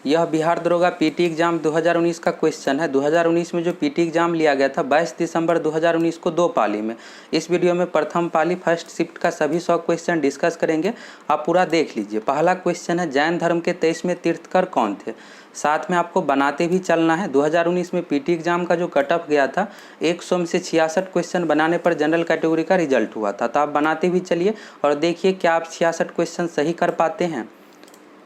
यह बिहार दरोगा PT exam 2019 का क्वेश्चन है। 2019 में जो पीटी एग्जाम लिया गया था 22 दिसंबर 2019 को 2 पाली में। इस वीडियो में प्रथम पाली फर्स्ट शिफ्ट का सभी 100 क्वेश्चन डिस्कस करेंगे, आप पूरा देख लीजिए। पहला क्वेश्चन है, जैन धर्म के 23वें तीर्थकर कौन थे। साथ में आपको बनाते भी चलना है। 2019 में पीटी एग्जाम का जो कट ऑफ गया था 100 में से 66 क्वेश्चन बनाने पर जनरल कैटेगरी का रिजल्ट हुआ था। तो आप बनाते भी चलिए और देखिए क्या आप 66 क्वेश्चन सही कर पाते हैं।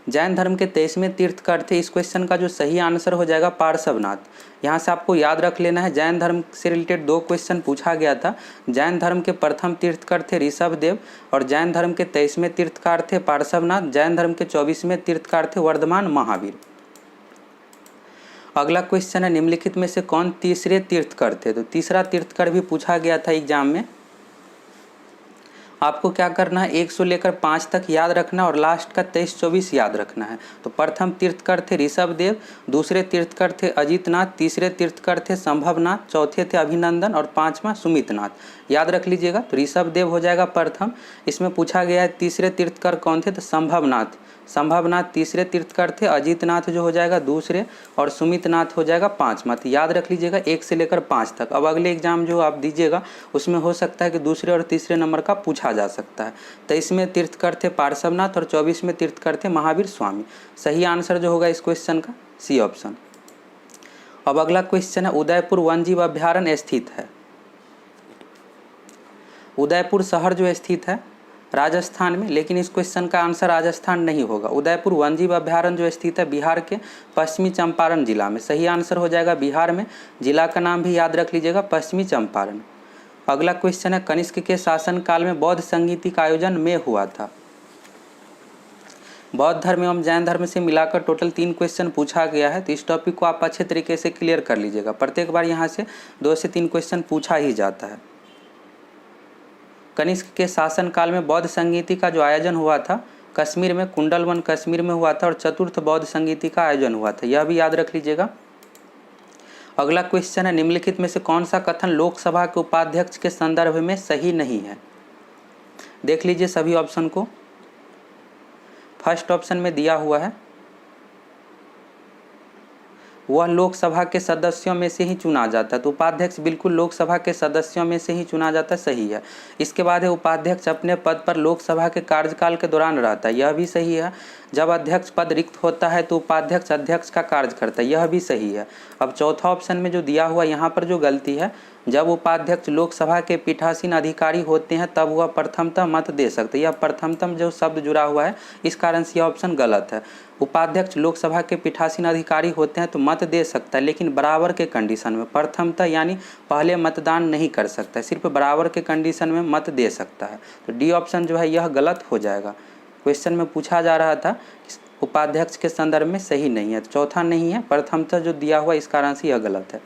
जैन धर्म के 23वें तीर्थकर थे, इस क्वेश्चन का जो सही आंसर हो जाएगा पार्श्वनाथ। यहाँ से आपको याद रख लेना है, जैन धर्म से रिलेटेड 2 क्वेश्चन पूछा गया था। जैन धर्म के प्रथम तीर्थकर थे ऋषभदेव और जैन धर्म के 23वें तीर्थकर थे पार्श्वनाथ। जैन धर्म के 24वें तीर्थकर थे वर्धमान महावीर। अगला क्वेश्चन है, निम्नलिखित में से कौन तीसरे तीर्थकर थे। तो तीसरा तीर्थकर भी पूछा गया था एग्जाम में। आपको क्या करना है, 1 से लेकर 5 तक याद रखना और लास्ट का 23-24 याद रखना है। तो प्रथम तीर्थकर थे ऋषभदेव, दूसरे तीर्थकर थे अजितनाथ, तीसरे तीर्थकर थे संभवनाथ, चौथे थे अभिनंदन और 5वां सुमितनाथ। याद रख लीजिएगा। तो ऋषभदेव हो जाएगा प्रथम। इसमें पूछा गया है तीसरे तीर्थकर कौन थे, तो संभवनाथ। संभवनाथ तीसरे तीर्थकर थे, अजितनाथ जो हो जाएगा दूसरे और सुमितनाथ हो जाएगा 5वां। तो याद रख लीजिएगा 1 से लेकर 5 तक। अब अगले एग्जाम जो आप दीजिएगा उसमें हो सकता है कि दूसरे और तीसरे नंबर का पूछा जा सकता है। 23वें तीर्थकर थे पार्श्वनाथ और 24वें तीर्थकर थे महावीर स्वामी। सही आंसर जो होगा इस क्वेश्चन का सी ऑप्शन। अब अगला क्वेश्चन है, उदयपुर वन्यजीव अभ्यारण्य स्थित है। उदयपुर शहर जो स्थित है राजस्थान में, लेकिन इस क्वेश्चन का आंसर राजस्थान नहीं होगा। उदयपुर वन्यजीव अभ्यारण्य जो स्थित है बिहार के पश्चिमी चंपारण जिला में। सही आंसर हो जाएगा बिहार में। जिला का नाम भी याद रख लीजिएगा, पश्चिमी चंपारण। अगला क्वेश्चन है, कनिष्क के शासनकाल में बौद्ध संगीति का आयोजन में हुआ था। बौद्ध धर्म एवं जैन धर्म से मिलाकर टोटल 3 क्वेश्चन पूछा गया है। तो इस टॉपिक को आप अच्छे तरीके से क्लियर कर लीजिएगा। प्रत्येक बार यहाँ से 2 से 3 क्वेश्चन पूछा ही जाता है। कनिष्क के शासनकाल में बौद्ध संगीति का जो आयोजन हुआ था कश्मीर में, कुंडलवन कश्मीर में हुआ था और चतुर्थ बौद्ध संगीति का आयोजन हुआ था। यह भी याद रख लीजिएगा। अगला क्वेश्चन है, निम्नलिखित में से कौन सा कथन लोकसभा के उपाध्यक्ष के संदर्भ में सही नहीं है। देख लीजिए सभी ऑप्शन को। फर्स्ट ऑप्शन में दिया हुआ है, वह लोकसभा के सदस्यों में से ही चुना जाता है। तो उपाध्यक्ष बिल्कुल लोकसभा के सदस्यों में से ही चुना जाता है, सही है। इसके बाद है, उपाध्यक्ष अपने पद पर लोकसभा के कार्यकाल के दौरान रहता है। यह भी सही है। जब अध्यक्ष पद रिक्त होता है तो उपाध्यक्ष अध्यक्ष का कार्य करता है। यह भी सही है। अब चौथा ऑप्शन में जो दिया हुआ यहाँ पर जो गलती है, जब उपाध्यक्ष लोकसभा के पीठासीन अधिकारी होते हैं तब वह प्रथमतः मत दे सकते हैं। यह प्रथमतम जो शब्द जुड़ा हुआ है, इस कारण से यह ऑप्शन गलत है। उपाध्यक्ष लोकसभा के पीठासीन अधिकारी होते हैं तो मत दे सकता है, लेकिन बराबर के कंडीशन में। प्रथमतः यानी पहले मतदान नहीं कर सकता है, सिर्फ बराबर के कंडीशन में मत दे सकता है। तो डी ऑप्शन जो है यह गलत हो जाएगा। क्वेश्चन में पूछा जा रहा था उपाध्यक्ष के संदर्भ में सही नहीं है, तो चौथा नहीं है, प्रथमतः जो दिया हुआ इस कारण से यह गलत है।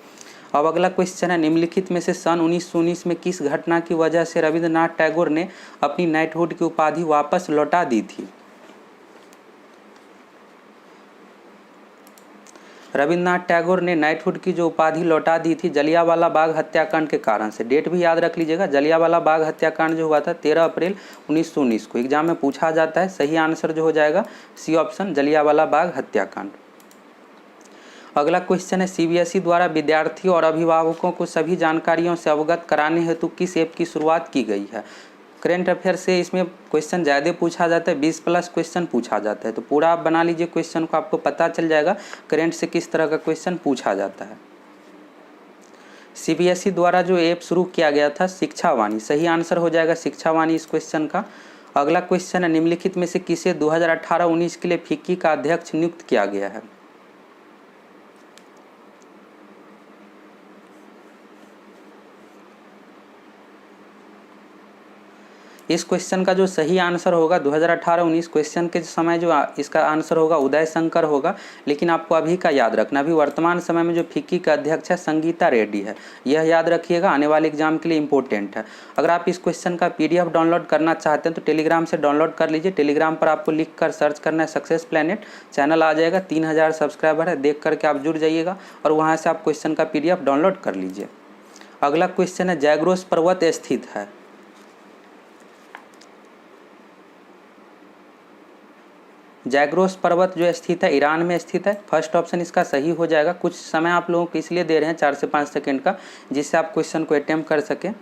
अब अगला क्वेश्चन है, निम्नलिखित में से सन 1919 में किस घटना की वजह से रविंद्रनाथ टैगोर ने अपनी नाइटहुड की उपाधि वापस लौटा दी थी। रविंद्रनाथ टैगोर ने नाइटहुड की जो उपाधि लौटा दी थी जलियांवाला बाग हत्याकांड के कारण से। डेट भी याद रख लीजिएगा। जलियांवाला बाग हत्याकांड जो हुआ था 13 अप्रैल 1919 को। एग्जाम में पूछा जाता है। सही आंसर जो हो जाएगा सी ऑप्शन, जलियांवाला बाग हत्याकांड। अगला क्वेश्चन है, सीबीएसई द्वारा विद्यार्थियों और अभिभावकों को सभी जानकारियों से अवगत कराने हेतु किस ऐप की शुरुआत की गई है। करेंट अफेयर से इसमें क्वेश्चन ज़्यादा पूछा जाता है, 20+ क्वेश्चन पूछा जाता है। तो पूरा आप बना लीजिए क्वेश्चन को, आपको पता चल जाएगा करेंट से किस तरह का क्वेश्चन पूछा जाता है। सीबीएसई द्वारा जो ऐप शुरू किया गया था शिक्षावाणी। सही आंसर हो जाएगा शिक्षावाणी इस क्वेश्चन का। अगला क्वेश्चन है, निम्नलिखित में से किसे 2018-19 के लिए फिक्की का अध्यक्ष नियुक्त किया गया है। इस क्वेश्चन का जो सही आंसर होगा 2018-19 क्वेश्चन के समय जो इसका आंसर होगा उदय शंकर होगा। लेकिन आपको अभी का याद रखना, अभी वर्तमान समय में जो फिक्की का अध्यक्ष है संगीता रेड्डी है। यह याद रखिएगा, आने वाले एग्जाम के लिए इंपॉर्टेंट है। अगर आप इस क्वेश्चन का PDF डाउनलोड करना चाहते हैं तो टेलीग्राम से डाउनलोड कर लीजिए। टेलीग्राम पर आपको लिख कर सर्च करना है सक्सेस प्लैनेट, चैनल आ जाएगा। 3000 सब्सक्राइबर है, देख करके आप जुड़ जाइएगा और वहाँ से आप क्वेश्चन का PDF डाउनलोड कर लीजिए। अगला क्वेश्चन है, जैग्रोस पर्वत स्थित है। जैग्रोस पर्वत जो स्थित है ईरान में स्थित है। फर्स्ट ऑप्शन इसका सही हो जाएगा। कुछ समय आप लोगों को इसलिए दे रहे हैं 4 से 5 सेकेंड का, जिससे आप क्वेश्चन को अटेम्प्ट कर सकें।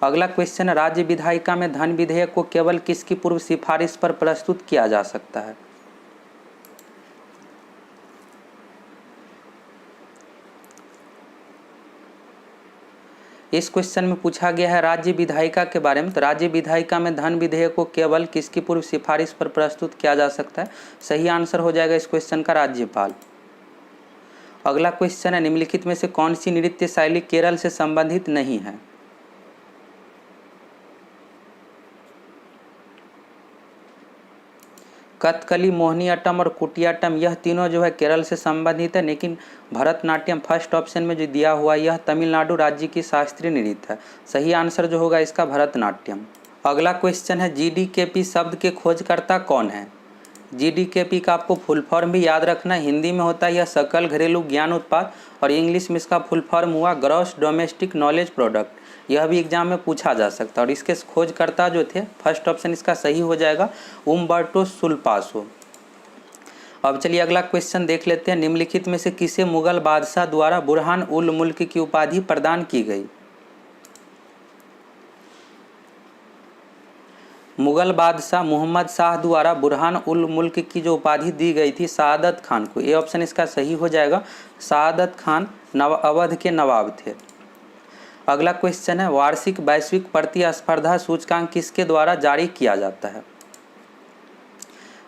अगला क्वेश्चन है, राज्य विधायिका में धन विधेयक को केवल किसकी पूर्व सिफारिश पर प्रस्तुत किया जा सकता है? इस क्वेश्चन में पूछा गया है राज्य विधायिका के बारे में। तो राज्य विधायिका में धन विधेयक को केवल किसकी पूर्व सिफारिश पर प्रस्तुत किया जा सकता है? सही आंसर हो जाएगा इस क्वेश्चन का राज्यपाल। अगला क्वेश्चन है, निम्नलिखित में से कौन सी नृत्य शैली केरल से संबंधित नहीं है? कथकली, मोहिनीअट्टम और कुटियाट्टम, यह तीनों जो है केरल से संबंधित है, लेकिन भरतनाट्यम फर्स्ट ऑप्शन में जो दिया हुआ यह तमिलनाडु राज्य की शास्त्रीय नृत्य है। सही आंसर जो होगा इसका भरतनाट्यम। अगला क्वेश्चन है, जीडीकेपी शब्द के खोजकर्ता कौन है? जीडीकेपी का आपको फुल फॉर्म भी याद रखना है। हिंदी में होता है यह सकल घरेलू ज्ञान उत्पाद, और इंग्लिश में इसका फुल फॉर्म हुआ ग्रॉस डोमेस्टिक नॉलेज प्रोडक्ट। यह भी एग्जाम में पूछा जा सकता है। और इसके खोजकर्ता जो थे, फर्स्ट ऑप्शन इसका सही हो जाएगा उम्बर्टो सुल्पासो। अब चलिए अगला क्वेश्चन देख लेते हैं, निम्नलिखित में से किसे मुगल बादशाह द्वारा बुरहान उल मुल्क की उपाधि प्रदान की गई? मुगल बादशाह मोहम्मद शाह द्वारा बुरहान उल मुल्क की जो उपाधि दी गई थी शहादत खान को, ये ऑप्शन इसका सही हो जाएगा। शहादत खान अवध के नवाब थे। अगला क्वेश्चन है, वार्षिक वैश्विक प्रतिस्पर्धा सूचकांक किसके द्वारा जारी किया जाता है?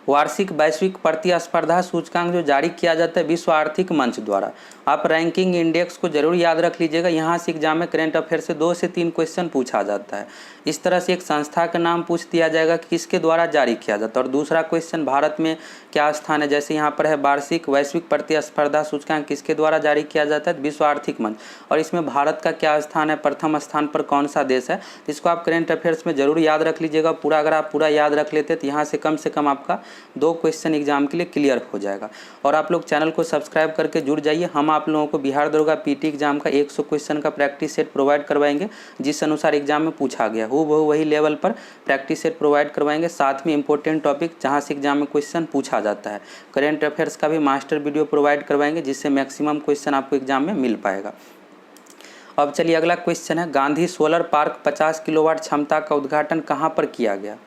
वार्षिक वैश्विक प्रतिस्पर्धा सूचकांक जो जारी किया जाता है विश्व आर्थिक मंच द्वारा। आप रैंकिंग इंडेक्स को जरूर याद रख लीजिएगा, यहाँ से एग्जाम में करंट अफेयर से 2 से 3 क्वेश्चन पूछा जाता है। इस तरह से एक संस्था का नाम पूछ दिया जाएगा कि किसके द्वारा जारी किया जाता है, और दूसरा क्वेश्चन भारत में क्या स्थान है, जैसे यहाँ पर है वार्षिक वैश्विक प्रतिस्पर्धा सूचकांक किसके द्वारा जारी किया जाता है? विश्व आर्थिक मंच। और इसमें भारत का क्या स्थान है, प्रथम स्थान पर कौन सा देश है? इसको आप करंट अफेयर्स में जरूर याद रख लीजिएगा पूरा। अगर आप पूरा याद रख लेते तो यहाँ से कम आपका 2 क्वेश्चन एग्जाम के लिए क्लियर हो जाएगा। और आप लोग चैनल को सब्सक्राइब करके जुड़ जाइए। हम आप लोगों को बिहार दरोगा पीटी एग्जाम का 100 क्वेश्चन का प्रैक्टिस सेट प्रोवाइड करवाएंगे, जिस अनुसार एग्जाम में पूछा गया हूबहू वही लेवल पर प्रैक्टिस सेट प्रोवाइड करवाएंगे। साथ में इंपॉर्टेंट टॉपिक जहां से एग्जाम में क्वेश्चन पूछा जाता है, करंट अफेयर्स का भी मास्टर वीडियो प्रोवाइड करवाएंगे, जिससे मैक्सिमम क्वेश्चन आपको एग्जाम में मिल पाएगा। अब चलिए अगला क्वेश्चन है, गांधी सोलर पार्क 50 किलोवाट क्षमता का उद्घाटन कहाँ पर किया गया?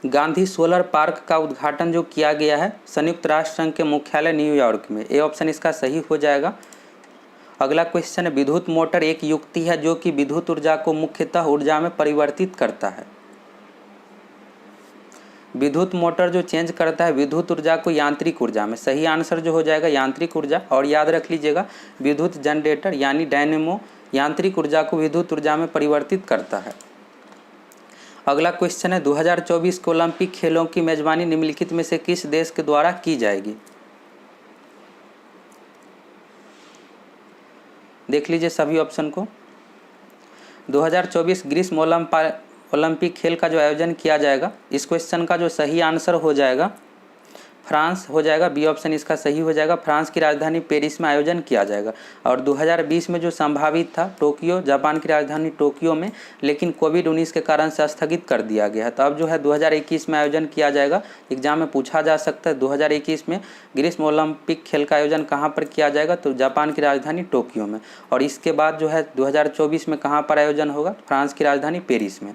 गांधी सोलर पार्क का उद्घाटन जो किया गया है संयुक्त राष्ट्र संघ के मुख्यालय न्यूयॉर्क में। ये ऑप्शन इसका सही हो जाएगा। अगला क्वेश्चन है, विद्युत मोटर एक युक्ति है जो कि विद्युत ऊर्जा को मुख्यतः ऊर्जा में परिवर्तित करता है। विद्युत मोटर जो चेंज करता है विद्युत ऊर्जा को यांत्रिक ऊर्जा में। सही आंसर जो हो जाएगा यांत्रिक ऊर्जा। और याद रख लीजिएगा विद्युत जनरेटर यानी डायनेमो यांत्रिक ऊर्जा को विद्युत ऊर्जा में परिवर्तित करता है। अगला क्वेश्चन है, 2024 के ओलंपिक खेलों की मेजबानी निम्नलिखित में से किस देश के द्वारा की जाएगी? देख लीजिए सभी ऑप्शन को। 2024 ग्रीष्म ओलंपिक खेल का जो आयोजन किया जाएगा, इस क्वेश्चन का जो सही आंसर हो जाएगा फ्रांस हो जाएगा। बी ऑप्शन इसका सही हो जाएगा। फ्रांस की राजधानी पेरिस में आयोजन किया जाएगा। और 2020 में जो संभावित था टोक्यो, जापान की राजधानी टोक्यो में, लेकिन कोविड-19 के कारण से स्थगित कर दिया गया है। तो अब जो है 2021 में आयोजन किया जाएगा। एग्जाम में पूछा जा सकता है 2021 में ग्रीष्म ओलंपिक खेल का आयोजन कहाँ पर किया जाएगा? तो जापान की राजधानी टोक्यो में। और इसके बाद जो है 2024 में कहाँ पर आयोजन होगा? फ्रांस की राजधानी पेरिस में।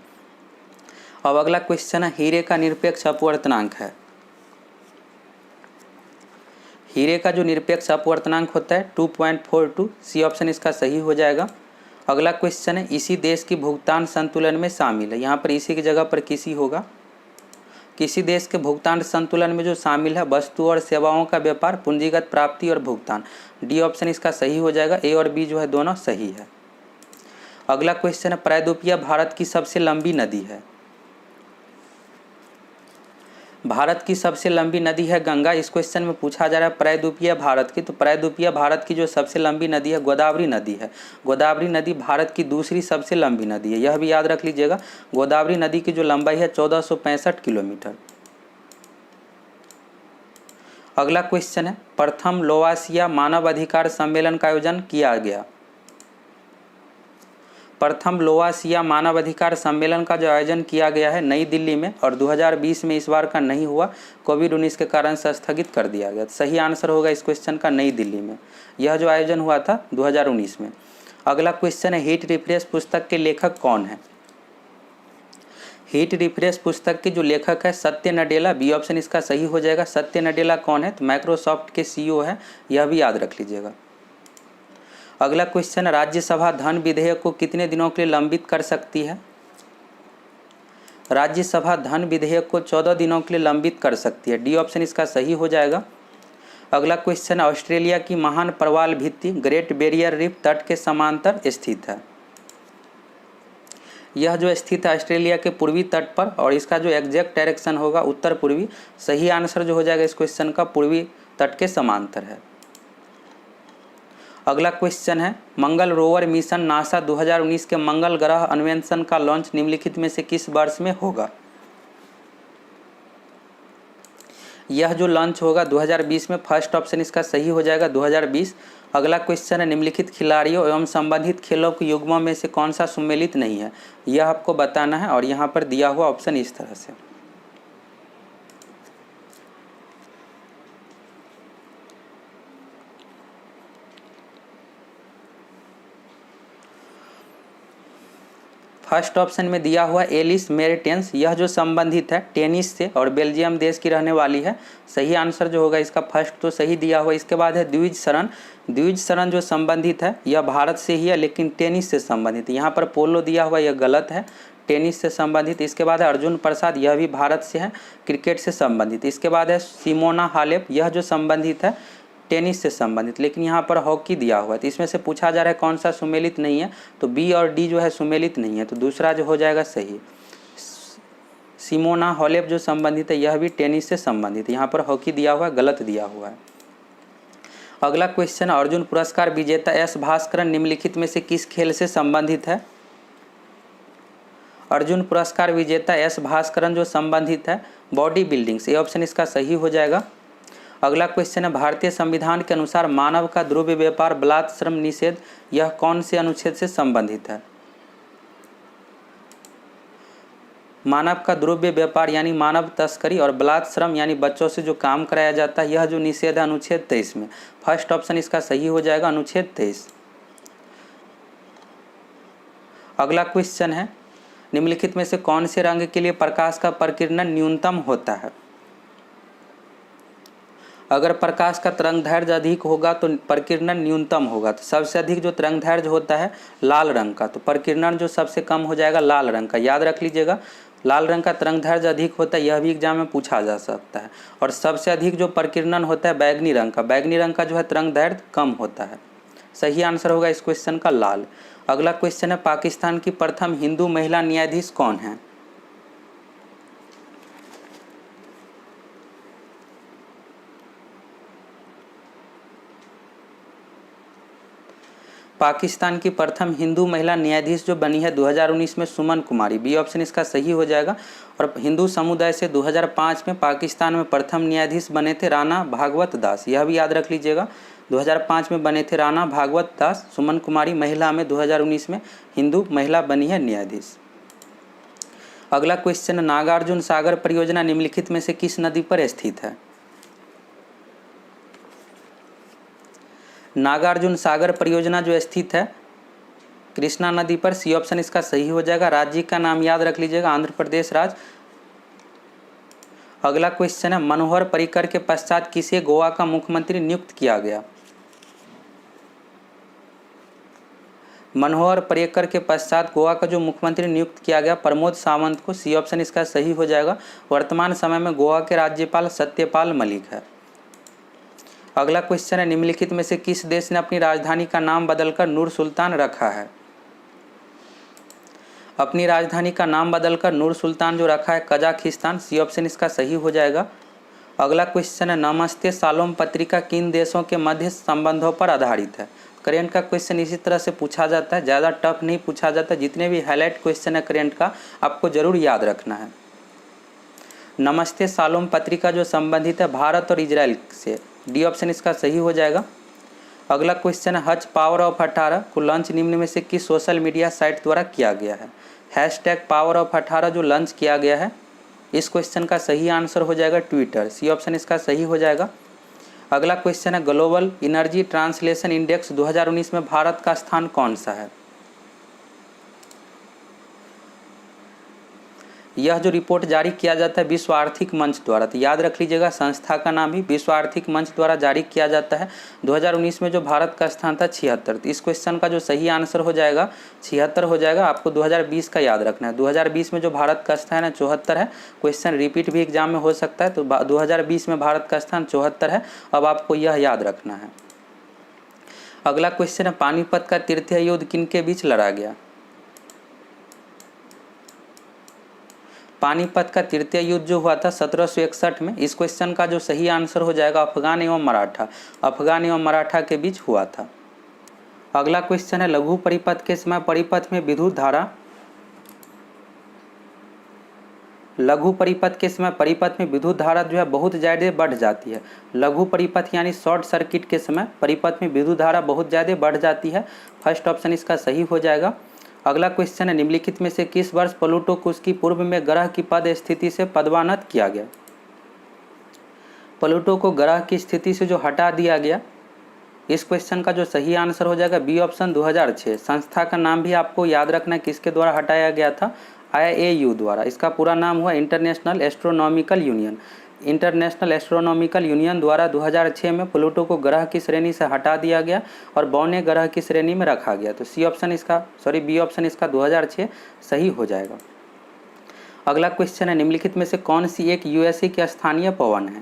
अब अगला क्वेश्चन है, हीरे का निरपेक्ष अपवर्तनांक है। हीरे का जो निरपेक्ष अपवर्तनांक होता है 2.42। सी ऑप्शन इसका सही हो जाएगा। अगला क्वेश्चन है, इसी देश की भुगतान संतुलन में शामिल है। यहाँ पर इसी की जगह पर किसी होगा। किसी देश के भुगतान संतुलन में जो शामिल है वस्तु और सेवाओं का व्यापार, पूंजीगत प्राप्ति और भुगतान। डी ऑप्शन इसका सही हो जाएगा। ए और बी जो है दोनों सही है। अगला क्वेश्चन है, प्रायद्वीपीय भारत की सबसे लंबी नदी है। भारत की सबसे लंबी नदी है गंगा। इस क्वेश्चन में पूछा जा रहा है प्रायद्वीपीय भारत की। तो प्रायद्वीपीय भारत की जो सबसे लंबी नदी है गोदावरी नदी है। गोदावरी नदी भारत की दूसरी सबसे लंबी नदी है, यह भी याद रख लीजिएगा। गोदावरी नदी की जो लंबाई है 1465 किलोमीटर। अगला क्वेश्चन है, प्रथम लोवासिया मानव अधिकार सम्मेलन का आयोजन किया गया। प्रथम लोवासिया मानवाधिकार सम्मेलन का जो आयोजन किया गया है नई दिल्ली में, और 2020 में इस बार का नहीं हुआ, कोविड-19 के कारण से स्थगित कर दिया गया। सही आंसर होगा इस क्वेश्चन का नई दिल्ली में, यह जो आयोजन हुआ था 2019 में। अगला क्वेश्चन है हीट रिफ्रेश पुस्तक के लेखक कौन है? हीट रिफ्रेश पुस्तक के जो लेखक है सत्य नडेला, बी ऑप्शन इसका सही हो जाएगा। सत्य नडेला कौन है? तो माइक्रोसॉफ्ट के सीईओ है, यह भी याद रख लीजिएगा। अगला क्वेश्चन, राज्यसभा धन विधेयक को कितने दिनों के लिए लंबित कर सकती है? राज्यसभा धन विधेयक को 14 दिनों के लिए लंबित कर सकती है, डी ऑप्शन इसका सही हो जाएगा। अगला क्वेश्चन, ऑस्ट्रेलिया की महान प्रवाल भित्ति ग्रेट बैरियर रीफ तट के समांतर स्थित है। यह जो स्थित है ऑस्ट्रेलिया के पूर्वी तट पर, और इसका जो एग्जैक्ट डायरेक्शन होगा उत्तर पूर्वी। सही आंसर जो हो जाएगा इस क्वेश्चन का पूर्वी तट के समांतर है। अगला क्वेश्चन है, मंगल रोवर मिशन नासा 2019 के मंगल ग्रह अन्वेषण का लॉन्च निम्नलिखित में से किस वर्ष में होगा? यह जो लॉन्च होगा 2020 में, फर्स्ट ऑप्शन इसका सही हो जाएगा 2020। अगला क्वेश्चन है, निम्नलिखित खिलाड़ियों एवं संबंधित खेलों के युग्मों में से कौन सा सुमेलित नहीं है? यह आपको बताना है, और यहाँ पर दिया हुआ ऑप्शन इस तरह से। फर्स्ट ऑप्शन में दिया हुआ एलिस मेरिटेंस, यह जो संबंधित है टेनिस से और बेल्जियम देश की रहने वाली है। सही आंसर जो होगा इसका फर्स्ट तो सही दिया हुआ। इसके बाद है द्विज शरण। द्विज शरण जो संबंधित है यह भारत से ही है, लेकिन टेनिस से संबंधित। यहाँ पर पोलो दिया हुआ, यह गलत है, टेनिस से संबंधित। इसके बाद है अर्जुन प्रसाद, यह भी भारत से है, क्रिकेट से संबंधित। इसके बाद है सिमोना हालेप, यह जो संबंधित है टेनिस से संबंधित, लेकिन यहाँ पर हॉकी दिया हुआ है। तो इसमें से पूछा जा रहा है कौन सा सुमेलित नहीं है, तो बी और डी जो है सुमेलित नहीं है, तो दूसरा जो हो जाएगा सही। सिमोना हालेप जो संबंधित है यह भी टेनिस से संबंधित है, यहाँ पर हॉकी दिया हुआ है, गलत दिया हुआ है। अगला क्वेश्चन, अर्जुन पुरस्कार विजेता एस भास्करन निम्नलिखित में से किस खेल से संबंधित है? अर्जुन पुरस्कार विजेता एस भास्करन जो संबंधित है बॉडी बिल्डिंग से, ये ऑप्शन इसका सही हो जाएगा। अगला क्वेश्चन है, भारतीय संविधान के अनुसार मानव का द्रव्य व्यापार बलात् श्रम निषेध यह कौन से अनुच्छेद से संबंधित है? मानव का द्रव्य व्यापार यानी मानव तस्करी और बलात् श्रम यानी बच्चों से जो काम कराया जाता है, यह जो निषेध है अनुच्छेद 23 में। फर्स्ट ऑप्शन इसका सही हो जाएगा, अनुच्छेद 23। अगला क्वेश्चन है, निम्नलिखित में से कौन से रंग के लिए प्रकाश का प्रकीर्णन न्यूनतम होता है? अगर प्रकाश का तरंगदैर्घ्य अधिक होगा तो प्रकीर्णन न्यूनतम होगा। तो सबसे अधिक जो तरंगदैर्घ्य होता है लाल रंग का, तो प्रकीर्णन जो सबसे कम हो जाएगा लाल रंग का। याद रख लीजिएगा, लाल रंग का तरंगदैर्घ्य अधिक होता है, यह भी एग्जाम में पूछा जा सकता है। और सबसे अधिक जो प्रकीर्णन होता है बैगनी रंग का, बैगनी रंग का जो है तरंगदैर्घ्य कम होता है। सही आंसर होगा इस क्वेश्चन का लाल। अगला क्वेश्चन है, पाकिस्तान की प्रथम हिंदू महिला न्यायाधीश कौन है? पाकिस्तान की प्रथम हिंदू महिला न्यायाधीश जो बनी है 2019 में सुमन कुमारी, बी ऑप्शन इसका सही हो जाएगा। और हिंदू समुदाय से 2005 में पाकिस्तान में प्रथम न्यायाधीश बने थे राणा भागवत दास, यह भी याद रख लीजिएगा। 2005 में बने थे राणा भागवत दास। सुमन कुमारी महिला में 2019 में हिंदू महिला बनी है न्यायाधीश। अगला क्वेश्चन, नागार्जुन सागर परियोजना निम्नलिखित में से किस नदी पर स्थित है? नागार्जुन सागर परियोजना जो स्थित है कृष्णा नदी पर, सी ऑप्शन इसका सही हो जाएगा। राज्य का नाम याद रख लीजिएगा, आंध्र प्रदेश राज्य। अगला क्वेश्चन है, मनोहर पर्रिकर के पश्चात किसे गोवा का मुख्यमंत्री नियुक्त किया गया? मनोहर पर्रिकर के पश्चात गोवा का जो मुख्यमंत्री नियुक्त किया गया प्रमोद सावंत को, सी ऑप्शन इसका सही हो जाएगा। वर्तमान समय में गोवा के राज्यपाल सत्यपाल मलिक है। अगला क्वेश्चन है, निम्नलिखित में से किस देश ने अपनी राजधानी का नाम बदलकर नूर सुल्तान रखा है? अपनी राजधानी का नाम बदलकर नूर सुल्तान जो रखा है कजाकिस्तान, सी ऑप्शन इसका सही हो जाएगा। अगला क्वेश्चन है, नमस्ते शालोम पत्रिका किन देशों के मध्य संबंधों पर आधारित है? करेंट का क्वेश्चन इसी तरह से पूछा जाता है, ज़्यादा टफ नहीं पूछा जाता। जितने भी हाईलाइट क्वेश्चन है करेंट का आपको जरूर याद रखना है। नमस्ते शालोम पत्रिका जो संबंधित है भारत और इजराइल से, डी ऑप्शन इसका सही हो जाएगा। अगला क्वेश्चन है हज पावर ऑफ 18 को लॉन्च निम्न में से किस सोशल मीडिया साइट द्वारा किया गया है। हैशटैग पावर ऑफ 18 जो लॉन्च किया गया है, इस क्वेश्चन का सही आंसर हो जाएगा ट्विटर, सी ऑप्शन इसका सही हो जाएगा। अगला क्वेश्चन है ग्लोबल एनर्जी ट्रांसलेशन इंडेक्स 2019 में भारत का स्थान कौन सा है। यह जो रिपोर्ट जारी किया जाता है विश्व आर्थिक मंच द्वारा, तो याद रख लीजिएगा संस्था का नाम ही विश्व आर्थिक मंच द्वारा जारी किया जाता है। 2019 में जो भारत का स्थान था 76, तो इस क्वेश्चन का जो सही आंसर हो जाएगा 76 हो जाएगा। आपको 2020 का याद रखना है। 2020 में जो भारत का स्थान है 74 है। क्वेश्चन रिपीट भी एग्जाम में हो सकता है, तो 2020 में भारत का स्थान 74 है। अब आपको यह याद रखना है। अगला क्वेश्चन है पानीपत का तृतीय युद्ध किनके बीच लड़ा गया। पानीपत का तृतीय युद्ध जो हुआ था 1761 में। इस क्वेश्चन का जो सही आंसर हो जाएगा अफगान एवं मराठा, अफगान एवं मराठा के बीच हुआ था। अगला क्वेश्चन है लघु परिपथ के समय परिपथ में विद्युत धारा, लघु परिपथ के समय परिपथ में विद्युत धारा जो है बहुत ज़्यादा बढ़ जाती है। लघु परिपथ यानी शॉर्ट सर्किट के समय परिपथ में विद्युत धारा बहुत ज़्यादा बढ़ जाती है। फर्स्ट ऑप्शन इसका सही हो जाएगा। अगला क्वेश्चन है निम्नलिखित में से किस वर्ष प्लूटो को उसकी पूर्व में ग्रह की पद स्थिति से पदोन्नत किया गया। प्लूटो को ग्रह की स्थिति से जो हटा दिया गया, इस क्वेश्चन का जो सही आंसर हो जाएगा बी ऑप्शन 2006। संस्था का नाम भी आपको याद रखना है किसके द्वारा हटाया गया था, IAU द्वारा। इसका पूरा नाम हुआ international astronomical union. International astronomical union द्वारा 2006 में प्लूटो को ग्रह की श्रेणी से हटा दिया गया और बौने ग्रह की श्रेणी में रखा गया। तो बी ऑप्शन इसका 2006 सही हो जाएगा। अगला क्वेश्चन है निम्नलिखित में से कौन सी एक USA की स्थानीय पवन है।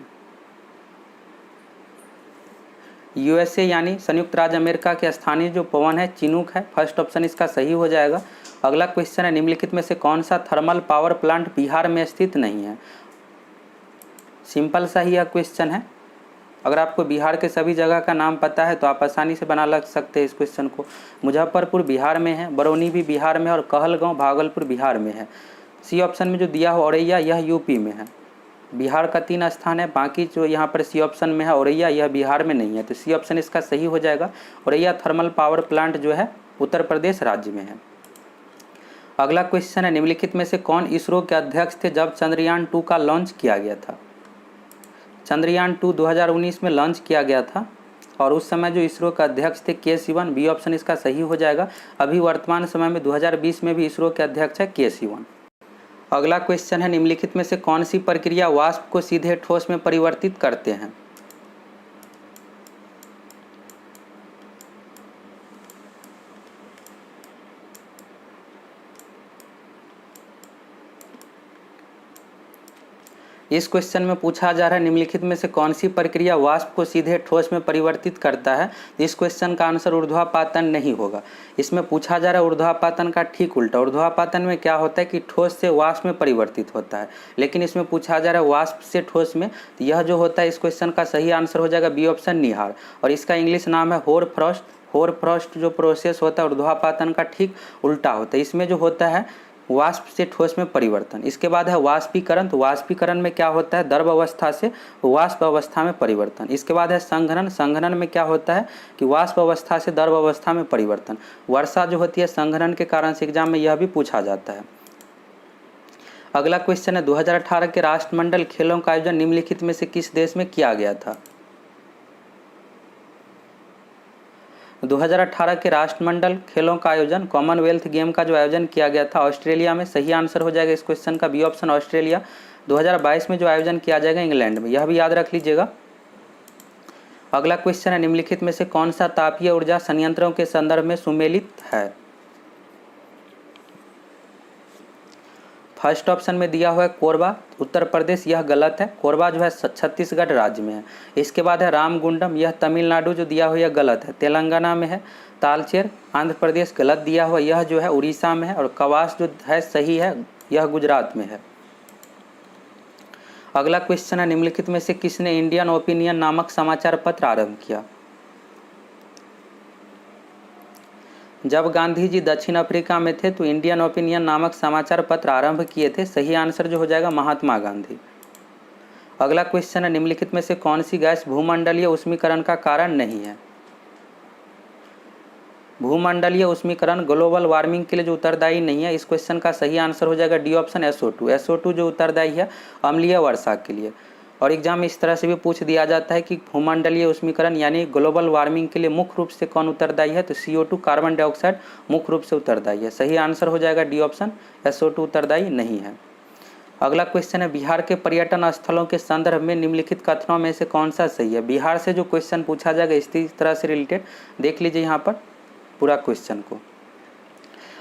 USA यानी संयुक्त राज्य अमेरिका के स्थानीय जो पवन है चिनूक है। फर्स्ट ऑप्शन इसका सही हो जाएगा। अगला क्वेश्चन है निम्नलिखित में से कौन सा थर्मल पावर प्लांट बिहार में स्थित नहीं है। सिंपल सा ही यह क्वेश्चन है। अगर आपको बिहार के सभी जगह का नाम पता है तो आप आसानी से बना लग सकते हैं इस क्वेश्चन को। मुजफ्फरपुर बिहार में है, बरौनी भी बिहार में और कहलगांव भागलपुर बिहार में है। सी ऑप्शन में जो दिया हो औरैया, यह यूपी में है। बिहार का 3 स्थान है, बाकी जो यहाँ पर सी ऑप्शन में है औरैया, यह बिहार में नहीं है। तो सी ऑप्शन इसका सही हो जाएगा। औरैया थर्मल पावर प्लांट जो है उत्तर प्रदेश राज्य में है। अगला क्वेश्चन है निम्नलिखित में से कौन इसरो के अध्यक्ष थे जब चंद्रयान 2 का लॉन्च किया गया था। चंद्रयान 2 2019 में लॉन्च किया गया था और उस समय जो इसरो का अध्यक्ष थे के सिवन, बी ऑप्शन इसका सही हो जाएगा। अभी वर्तमान समय में 2020 में भी इसरो के अध्यक्ष है के सिवन। अगला क्वेश्चन है निम्नलिखित में से कौन सी प्रक्रिया वाष्प को सीधे ठोस में परिवर्तित करते हैं। इस क्वेश्चन में पूछा जा रहा है निम्नलिखित में से कौन सी प्रक्रिया वाष्प को सीधे ठोस में परिवर्तित करता है। इस क्वेश्चन का आंसर ऊर्ध्वापातन नहीं होगा। इसमें पूछा जा रहा है ऊर्ध्वापातन का ठीक उल्टा। ऊर्ध्वापातन में क्या होता है कि ठोस से वाष्प में परिवर्तित होता है, लेकिन इसमें पूछा जा रहा है वाष्प से ठोस में। यह जो होता है इस क्वेश्चन का सही आंसर हो जाएगा बी ऑप्शन निहार, और इसका इंग्लिश नाम है होर फ्रॉस्ट। होर फ्रॉस्ट जो प्रोसेस होता है ऊर्ध्वापातन का ठीक उल्टा होता है। इसमें जो होता है वाष्प से ठोस में परिवर्तन। इसके बाद है वाष्पीकरण। तो वाष्पीकरण में क्या होता है द्रव अवस्था से वाष्प अवस्था में परिवर्तन। इसके बाद है संघनन। संघनन में क्या होता है कि वाष्प अवस्था से द्रव अवस्था में परिवर्तन। वर्षा जो होती है संघनन के कारण से एग्जाम में यह भी पूछा जाता है। अगला क्वेश्चन है 2018 के राष्ट्रमंडल खेलों का आयोजन निम्नलिखित में से किस देश में किया गया था। 2018 के राष्ट्रमंडल खेलों का आयोजन कॉमनवेल्थ गेम का जो आयोजन किया गया था ऑस्ट्रेलिया में। सही आंसर हो जाएगा इस क्वेश्चन का बी ऑप्शन ऑस्ट्रेलिया। 2022 में जो आयोजन किया जाएगा इंग्लैंड में, यह भी याद रख लीजिएगा। अगला क्वेश्चन है निम्नलिखित में से कौन सा तापीय ऊर्जा संयंत्रों के संदर्भ में सुमेलित है। फर्स्ट ऑप्शन में दिया हुआ है कोरबा उत्तर प्रदेश, यह गलत है। कोरबा जो है छत्तीसगढ़ राज्य में है। इसके बाद है रामगुंडम, यह तमिलनाडु जो दिया हुआ यह गलत है, तेलंगाना में है। तालचेर आंध्र प्रदेश गलत दिया हुआ, यह जो है उड़ीसा में है। और कवास जो है सही है, यह गुजरात में है। अगला क्वेश्चन है निम्नलिखित में से किसने इंडियन ओपिनियन नामक समाचार पत्र आरंभ किया। जब गांधी जी दक्षिण अफ्रीका में थे तो इंडियन ओपिनियन नामक समाचार पत्र आरंभ किए थे। सही आंसर जो हो जाएगा महात्मा गांधी। अगला क्वेश्चन है निम्नलिखित में से कौन सी गैस भूमंडलीय ऊष्मीकरण का कारण नहीं है। भूमंडलीय उष्मीकरण ग्लोबल वार्मिंग के लिए जो उत्तरदायी नहीं है, इस क्वेश्चन का सही आंसर हो जाएगा डी ऑप्शन SO2। SO2 जो उत्तरदायी है अम्लीय वर्षा के लिए। और एग्जाम में इस तरह से भी पूछ दिया जाता है कि भूमंडलीय उष्मीकरण यानी ग्लोबल वार्मिंग के लिए मुख्य रूप से कौन उत्तरदायी है, तो CO2 कार्बन डाइऑक्साइड मुख्य रूप से उत्तरदायी है। सही आंसर हो जाएगा डी ऑप्शन SO2 उत्तरदायी नहीं है। अगला क्वेश्चन है बिहार के पर्यटन स्थलों के संदर्भ में निम्नलिखित कथनों में से कौन सा सही है। बिहार से जो क्वेश्चन पूछा जाएगा इसी तरह से रिलेटेड देख लीजिए यहाँ पर पूरा क्वेश्चन को,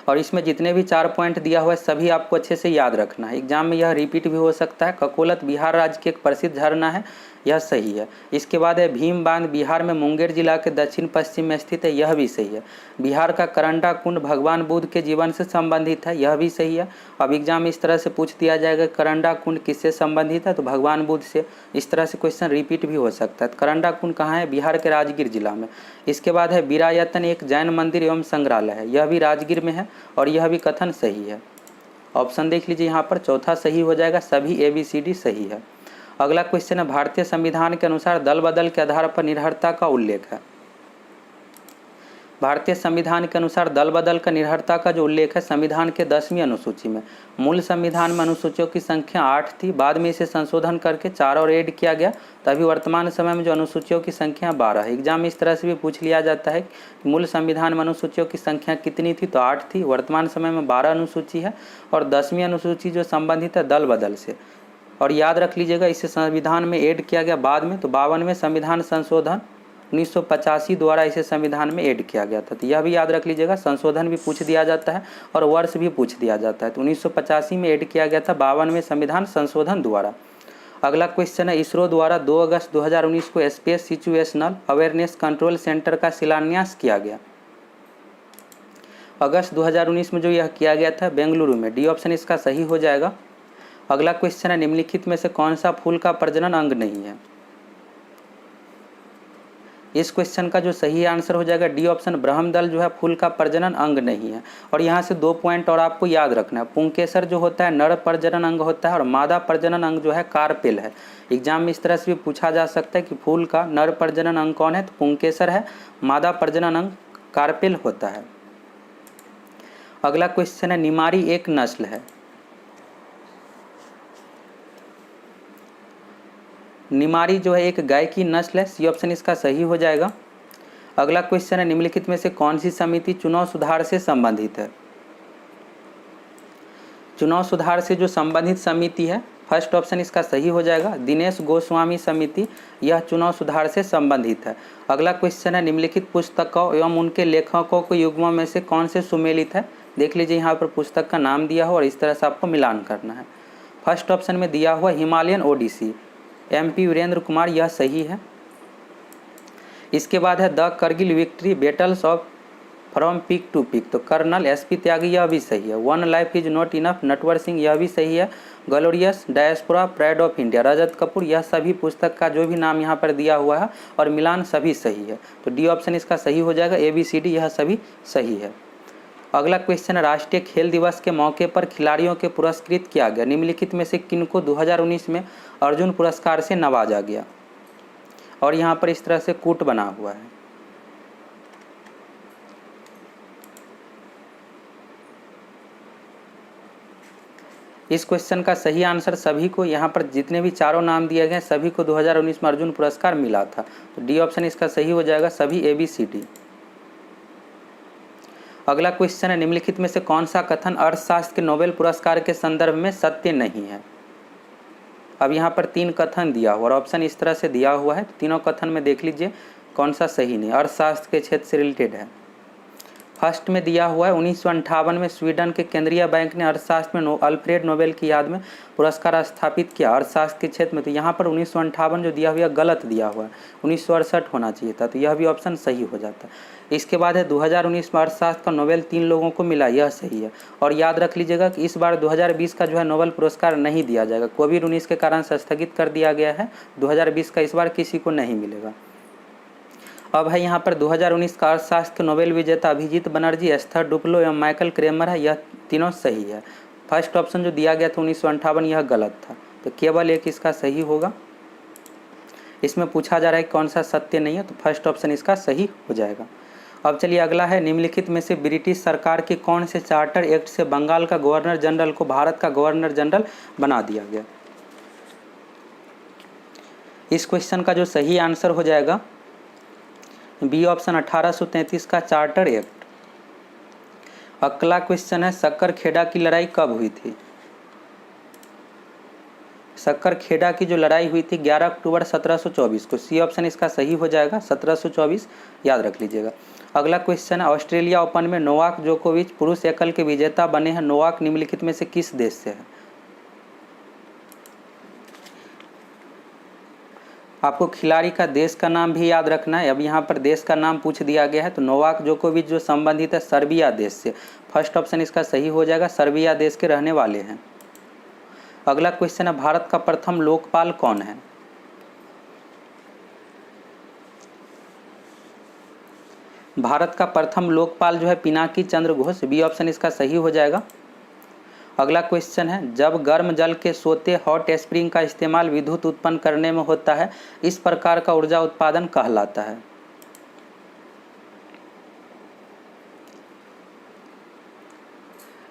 और इसमें जितने भी 4 पॉइंट दिया हुआ है सभी आपको अच्छे से याद रखना है। एग्जाम में यह रिपीट भी हो सकता है। ककोलत बिहार राज्य की एक प्रसिद्ध झरना है, यह सही है। इसके बाद है भीम बांध बिहार में मुंगेर जिला के दक्षिण पश्चिम में स्थित है, यह भी सही है। बिहार का करंडा कुंड भगवान बुद्ध के जीवन से संबंधित है, यह भी सही है। अब एग्जाम में इस तरह से पूछ दिया जाएगा करंडा कुंड किससे संबंधित है, तो भगवान बुद्ध से। इस तरह से क्वेश्चन रिपीट भी हो सकता है। करंडा कुंड कहाँ है, बिहार के राजगीर जिला में। इसके बाद है वीरायतन एक जैन मंदिर एवं संग्रहालय है, यह भी राजगीर में है और यह भी कथन सही है। ऑप्शन देख लीजिए यहाँ पर, चौथा सही हो जाएगा, सभी ABCD सही है। अगला क्वेश्चन है भारतीय संविधान के अनुसार दल बदल के आधार पर निरर्थता का उल्लेख है। भारतीय संविधान के अनुसार दल बदल का निरर्थता का जो उल्लेख है संविधान के 10वीं अनुसूची में। मूल संविधान में अनुसूचियों की संख्या 8 थी, बाद में इसे संशोधन करके 4 और ऐड किया गया, तभी वर्तमान समय में जो अनुसूचियों की संख्या 12 है। एग्जाम में इस तरह से भी पूछ लिया जाता है कि मूल संविधान में अनुसूचियों की संख्या कितनी थी, तो 8 थी। वर्तमान समय में 12 अनुसूची है और 10वीं अनुसूची जो संबंधित है दल बदल से। और याद रख लीजिएगा इसे संविधान में ऐड किया गया बाद में, तो 52वें संविधान संशोधन 1985 द्वारा इसे संविधान में ऐड किया गया था। तो यह भी याद रख लीजिएगा, संशोधन भी पूछ दिया जाता है और वर्ष भी पूछ दिया जाता है। तो 1985 में ऐड किया गया था 52वें संविधान संशोधन द्वारा। अगला क्वेश्चन है इसरो द्वारा 2 अगस्त 2019 को space situational awareness control centre का शिलान्यास किया गया। अगस्त 2019 में जो यह किया गया था बेंगलुरु में, डी ऑप्शन इसका सही हो जाएगा। अगला क्वेश्चन है निम्नलिखित में से कौन सा फूल का प्रजनन अंग नहीं है। इस क्वेश्चन का जो सही आंसर हो जाएगा डी ऑप्शन ब्रह्मदल जो है फूल का प्रजनन अंग नहीं है। और यहाँ से 2 पॉइंट और आपको याद रखना है, पुंकेसर जो होता है नर प्रजनन अंग होता है और मादा प्रजनन अंग जो है कार्पेल है। एग्जाम में इस तरह से भी पूछा जा सकता है कि फूल का नर प्रजनन अंग कौन है, तो पुंकेसर है, मादा प्रजनन अंग कार्पेल होता है। अगला क्वेश्चन है निमारी एक नस्ल है। निमारी जो है एक गाय की नस्ल है, सी ऑप्शन इसका सही हो जाएगा। अगला क्वेश्चन है निम्नलिखित में से कौन सी समिति चुनाव सुधार से संबंधित है। चुनाव सुधार से जो संबंधित समिति है फर्स्ट ऑप्शन इसका सही हो जाएगा, दिनेश गोस्वामी समिति, यह चुनाव सुधार से संबंधित है। अगला क्वेश्चन है निम्नलिखित पुस्तकों एवं उनके लेखकों के युग्मों में से कौन से सुमेलित है। देख लीजिए यहाँ पर पुस्तक का नाम दिया हो और इस तरह से आपको मिलान करना है। फर्स्ट ऑप्शन में दिया हुआ Himalayan Odyssey, MP Virendra Kumar, यह सही है। इसके बाद है the Kargil victory battles of from peak to peak, तो कर्नल SP त्यागी, यह भी सही है। One life is not enough, Natwar Singh, यह भी सही है। Glorious diaspora pride of India, Rajat Kapoor, यह सभी पुस्तक का जो भी नाम यहाँ पर दिया हुआ है और मिलान सभी सही है। तो डी ऑप्शन इसका सही हो जाएगा, ABCD यह सभी सही है। अगला क्वेश्चन है राष्ट्रीय खेल दिवस के मौके पर खिलाड़ियों के पुरस्कृत किया गया निम्नलिखित में से किनको 2019 में अर्जुन पुरस्कार से नवाजा गया। और यहाँ पर इस तरह से कूट बना हुआ है। इस क्वेश्चन का सही आंसर सभी को, यहाँ पर जितने भी चारों नाम दिए गए सभी को 2019 में अर्जुन पुरस्कार मिला था। तो डी ऑप्शन इसका सही हो जाएगा, सभी ABCD। अगला क्वेश्चन है निम्नलिखित में से कौन सा कथन अर्थशास्त्र के नोबेल पुरस्कार के संदर्भ में सत्य नहीं है। अब यहाँ पर 3 कथन दिया हुआ और ऑप्शन इस तरह से दिया हुआ है, तीनों कथन में देख लीजिए कौन सा सही नहीं, अर्थशास्त्र के क्षेत्र से रिलेटेड है। फर्स्ट में दिया हुआ है 1958 में स्वीडन के केंद्रीय बैंक ने अर्थशास्त्र में अल्फ्रेड नोबेल की याद में पुरस्कार स्थापित किया अर्थशास्त्र के क्षेत्र में। तो यहाँ पर 1958 जो दिया हुआ है गलत दिया हुआ है, 1968 होना चाहिए था, तो यह भी ऑप्शन सही हो जाता है। इसके बाद है 2019 में अर्थशास्त्र का नोबेल 3 लोगों को मिला, यह सही है। और याद रख लीजिएगा कि इस बार 2020 का जो है नोबेल पुरस्कार नहीं दिया जाएगा, कोविड-19 के कारण से स्थगित कर दिया गया है। 2020 का इस बार किसी को नहीं मिलेगा। अब है यहाँ पर 2019 का अर्थशास्त्र के नोबेल विजेता अभिजीत बनर्जी, एस्थर डुप्लो एवं माइकल क्रेमर है, यह तीनों सही है। फर्स्ट ऑप्शन जो दिया गया था 1958 यह गलत था, तो केवल एक इसका सही होगा। इसमें पूछा जा रहा है कौन सा सत्य नहीं है, तो फर्स्ट ऑप्शन इसका सही हो जाएगा। अब चलिए अगला है, निम्नलिखित में से ब्रिटिश सरकार के कौन से चार्टर एक्ट से बंगाल का गवर्नर जनरल को भारत का गवर्नर जनरल बना दिया गया। इस क्वेश्चन का जो सही आंसर हो जाएगा बी ऑप्शन 1833 का चार्टर एक्ट। अगला क्वेश्चन है, सक्करखेड़ा की लड़ाई कब हुई थी। सक्करखेड़ा की जो लड़ाई हुई थी 11 अक्टूबर 1724 को। सी ऑप्शन इसका सही हो जाएगा, 1724 याद रख लीजिएगा। अगला क्वेश्चन है, ऑस्ट्रेलिया ओपन में नोवाक जोकोविच पुरुष एकल के विजेता बने हैं। नोवाक निम्नलिखित में से किस देश से है। आपको खिलाड़ी का देश का नाम भी याद रखना है। अब यहाँ पर देश का नाम पूछ दिया गया है, तो नोवाक जोकोविच जो संबंधित है सर्बिया देश से। फर्स्ट ऑप्शन इसका सही हो जाएगा, सर्बिया देश के रहने वाले हैं। अगला क्वेश्चन है, भारत का प्रथम लोकपाल कौन है। भारत का प्रथम लोकपाल जो है पिनाकी चंद्र घोष। बी ऑप्शन इसका सही हो जाएगा। अगला क्वेश्चन है, जब गर्म जल के सोते हॉट स्प्रिंग का इस्तेमाल विद्युत उत्पन्न करने में होता है, इस प्रकार का ऊर्जा उत्पादन कहलाता है।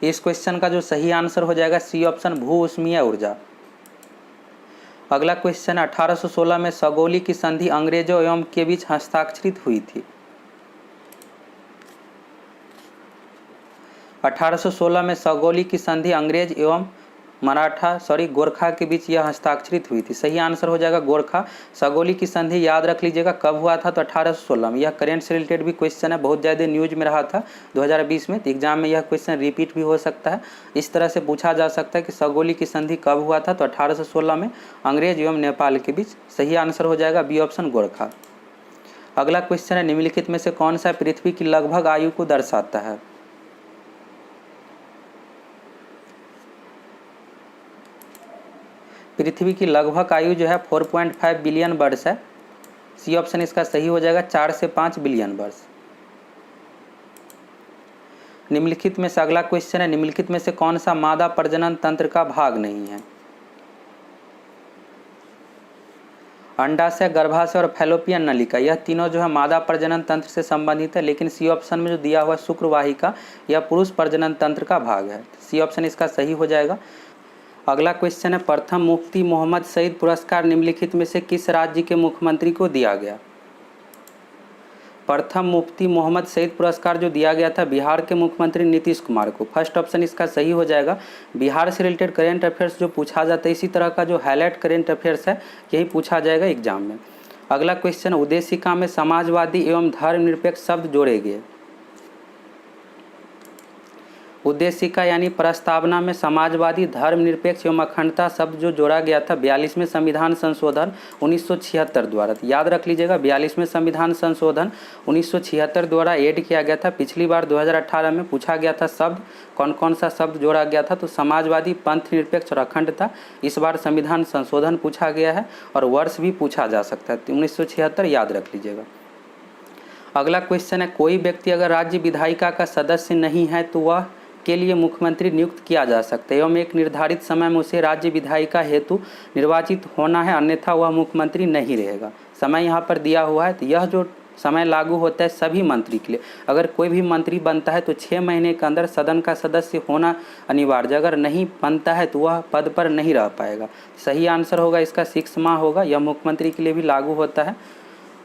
इस क्वेश्चन का जो सही आंसर हो जाएगा सी ऑप्शन, भू ऊष्मीय ऊर्जा। अगला क्वेश्चन 1816 में सगोली की संधि अंग्रेजों एवं के बीच हस्ताक्षरित हुई थी। 1816 में सगोली की संधि अंग्रेज एवं गोरखा के बीच यह हस्ताक्षरित हुई थी। सही आंसर हो जाएगा गोरखा। सगोली की संधि याद रख लीजिएगा कब हुआ था, तो 1816 में। यह करेंट से रिलेटेड भी क्वेश्चन है, बहुत ज़्यादा न्यूज में रहा था 2020 में, तो एग्जाम में यह क्वेश्चन रिपीट भी हो सकता है। इस तरह से पूछा जा सकता है कि सगोली की संधि कब हुआ था, तो 1816 में अंग्रेज एवं नेपाल के बीच। सही आंसर हो जाएगा बी ऑप्शन, गोरखा। अगला क्वेश्चन है, निम्नलिखित में से कौन सा पृथ्वी की लगभग आयु को दर्शाता है। पृथ्वी की लगभग आयु जो है 4.5 बिलियन वर्ष है। सी ऑप्शन इसका सही हो जाएगा, 4 से 5 बिलियन वर्ष। निम्नलिखित में से अगला क्वेश्चन है, निम्नलिखित में से कौन सा मादा प्रजनन तंत्र का भाग नहीं है। अंडाशय, गर्भाशय और फैलोपियन नलिका, यह तीनों जो है मादा प्रजनन तंत्र से संबंधित है, लेकिन सी ऑप्शन में जो दिया हुआ शुक्रवाहिका यह पुरुष प्रजनन तंत्र का भाग है। सी ऑप्शन इसका सही हो जाएगा। अगला क्वेश्चन है, प्रथम मुफ्ती मोहम्मद सईद पुरस्कार निम्नलिखित में से किस राज्य के मुख्यमंत्री को दिया गया। प्रथम मुफ्ती मोहम्मद सईद पुरस्कार जो दिया गया था बिहार के मुख्यमंत्री नीतीश कुमार को। फर्स्ट ऑप्शन इसका सही हो जाएगा। बिहार से रिलेटेड करेंट अफेयर्स जो पूछा जाता है, इसी तरह का जो हाईलाइट करेंट अफेयर्स है यही पूछा जाएगा एग्जाम में। अगला क्वेश्चन, उद्देशिका में समाजवादी एवं धर्मनिरपेक्ष शब्द जोड़े गए। उद्देशिका यानी प्रस्तावना में समाजवादी, धर्मनिरपेक्ष एवं अखंडता शब्द जो जोड़ा गया था 42वें संविधान संशोधन 1976 द्वारा। याद रख लीजिएगा 42वें संविधान संशोधन 1976 द्वारा ऐड किया गया था। पिछली बार 2018 में पूछा गया था शब्द, कौन कौन सा शब्द जोड़ा गया था, तो समाजवादी, पंथ निरपेक्ष और अखंडता। इस बार संविधान संशोधन पूछा गया है और वर्ष भी पूछा जा सकता है, 1976 याद रख लीजिएगा। अगला क्वेश्चन है, कोई व्यक्ति अगर राज्य विधायिका का सदस्य नहीं है तो वह के लिए मुख्यमंत्री नियुक्त किया जा सकता है एवं एक निर्धारित समय में उसे राज्य विधायिका हेतु निर्वाचित होना है, अन्यथा वह मुख्यमंत्री नहीं रहेगा। समय यहाँ पर दिया हुआ है, तो यह जो समय लागू होता है सभी मंत्री के लिए। अगर कोई भी मंत्री बनता है तो 6 महीने के अंदर सदन का सदस्य होना अनिवार्य। अगर नहीं बनता है तो वह पद पर नहीं रह पाएगा। सही आंसर होगा इसका 6 माह होगा। यह मुख्यमंत्री के लिए भी लागू होता है।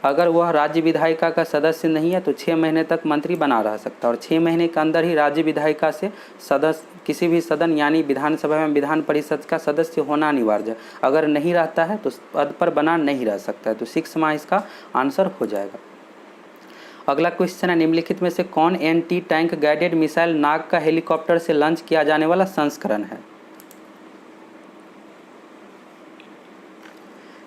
अगर वह राज्य विधायिका का सदस्य नहीं है तो 6 महीने तक मंत्री बना रह सकता है और 6 महीने के अंदर ही राज्य विधायिका से सदस्य किसी भी सदन यानी विधानसभा में विधान परिषद का सदस्य होना अनिवार्य है। अगर नहीं रहता है तो पद पर बना नहीं रह सकता है। तो 6 माह इसका आंसर हो जाएगा। अगला क्वेश्चन है, निम्नलिखित में से कौन एंटी टैंक गाइडेड मिसाइल नाग का हेलीकॉप्टर से लॉन्च किया जाने वाला संस्करण है।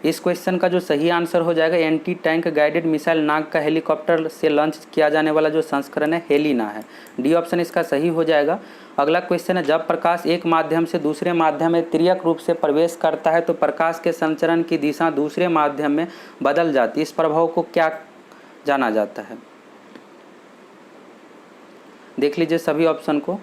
इस क्वेश्चन का जो सही आंसर हो जाएगा एंटी टैंक गाइडेड मिसाइल नाग का हेलीकॉप्टर से लॉन्च किया जाने वाला जो संस्करण है हेलिना है। डी ऑप्शन इसका सही हो जाएगा। अगला क्वेश्चन है, जब प्रकाश एक माध्यम से दूसरे माध्यम में तिर्यक रूप से प्रवेश करता है तो प्रकाश के संचरण की दिशा दूसरे माध्यम में बदल जाती है। इस प्रभाव को क्या जाना जाता है। देख लीजिए सभी ऑप्शन को।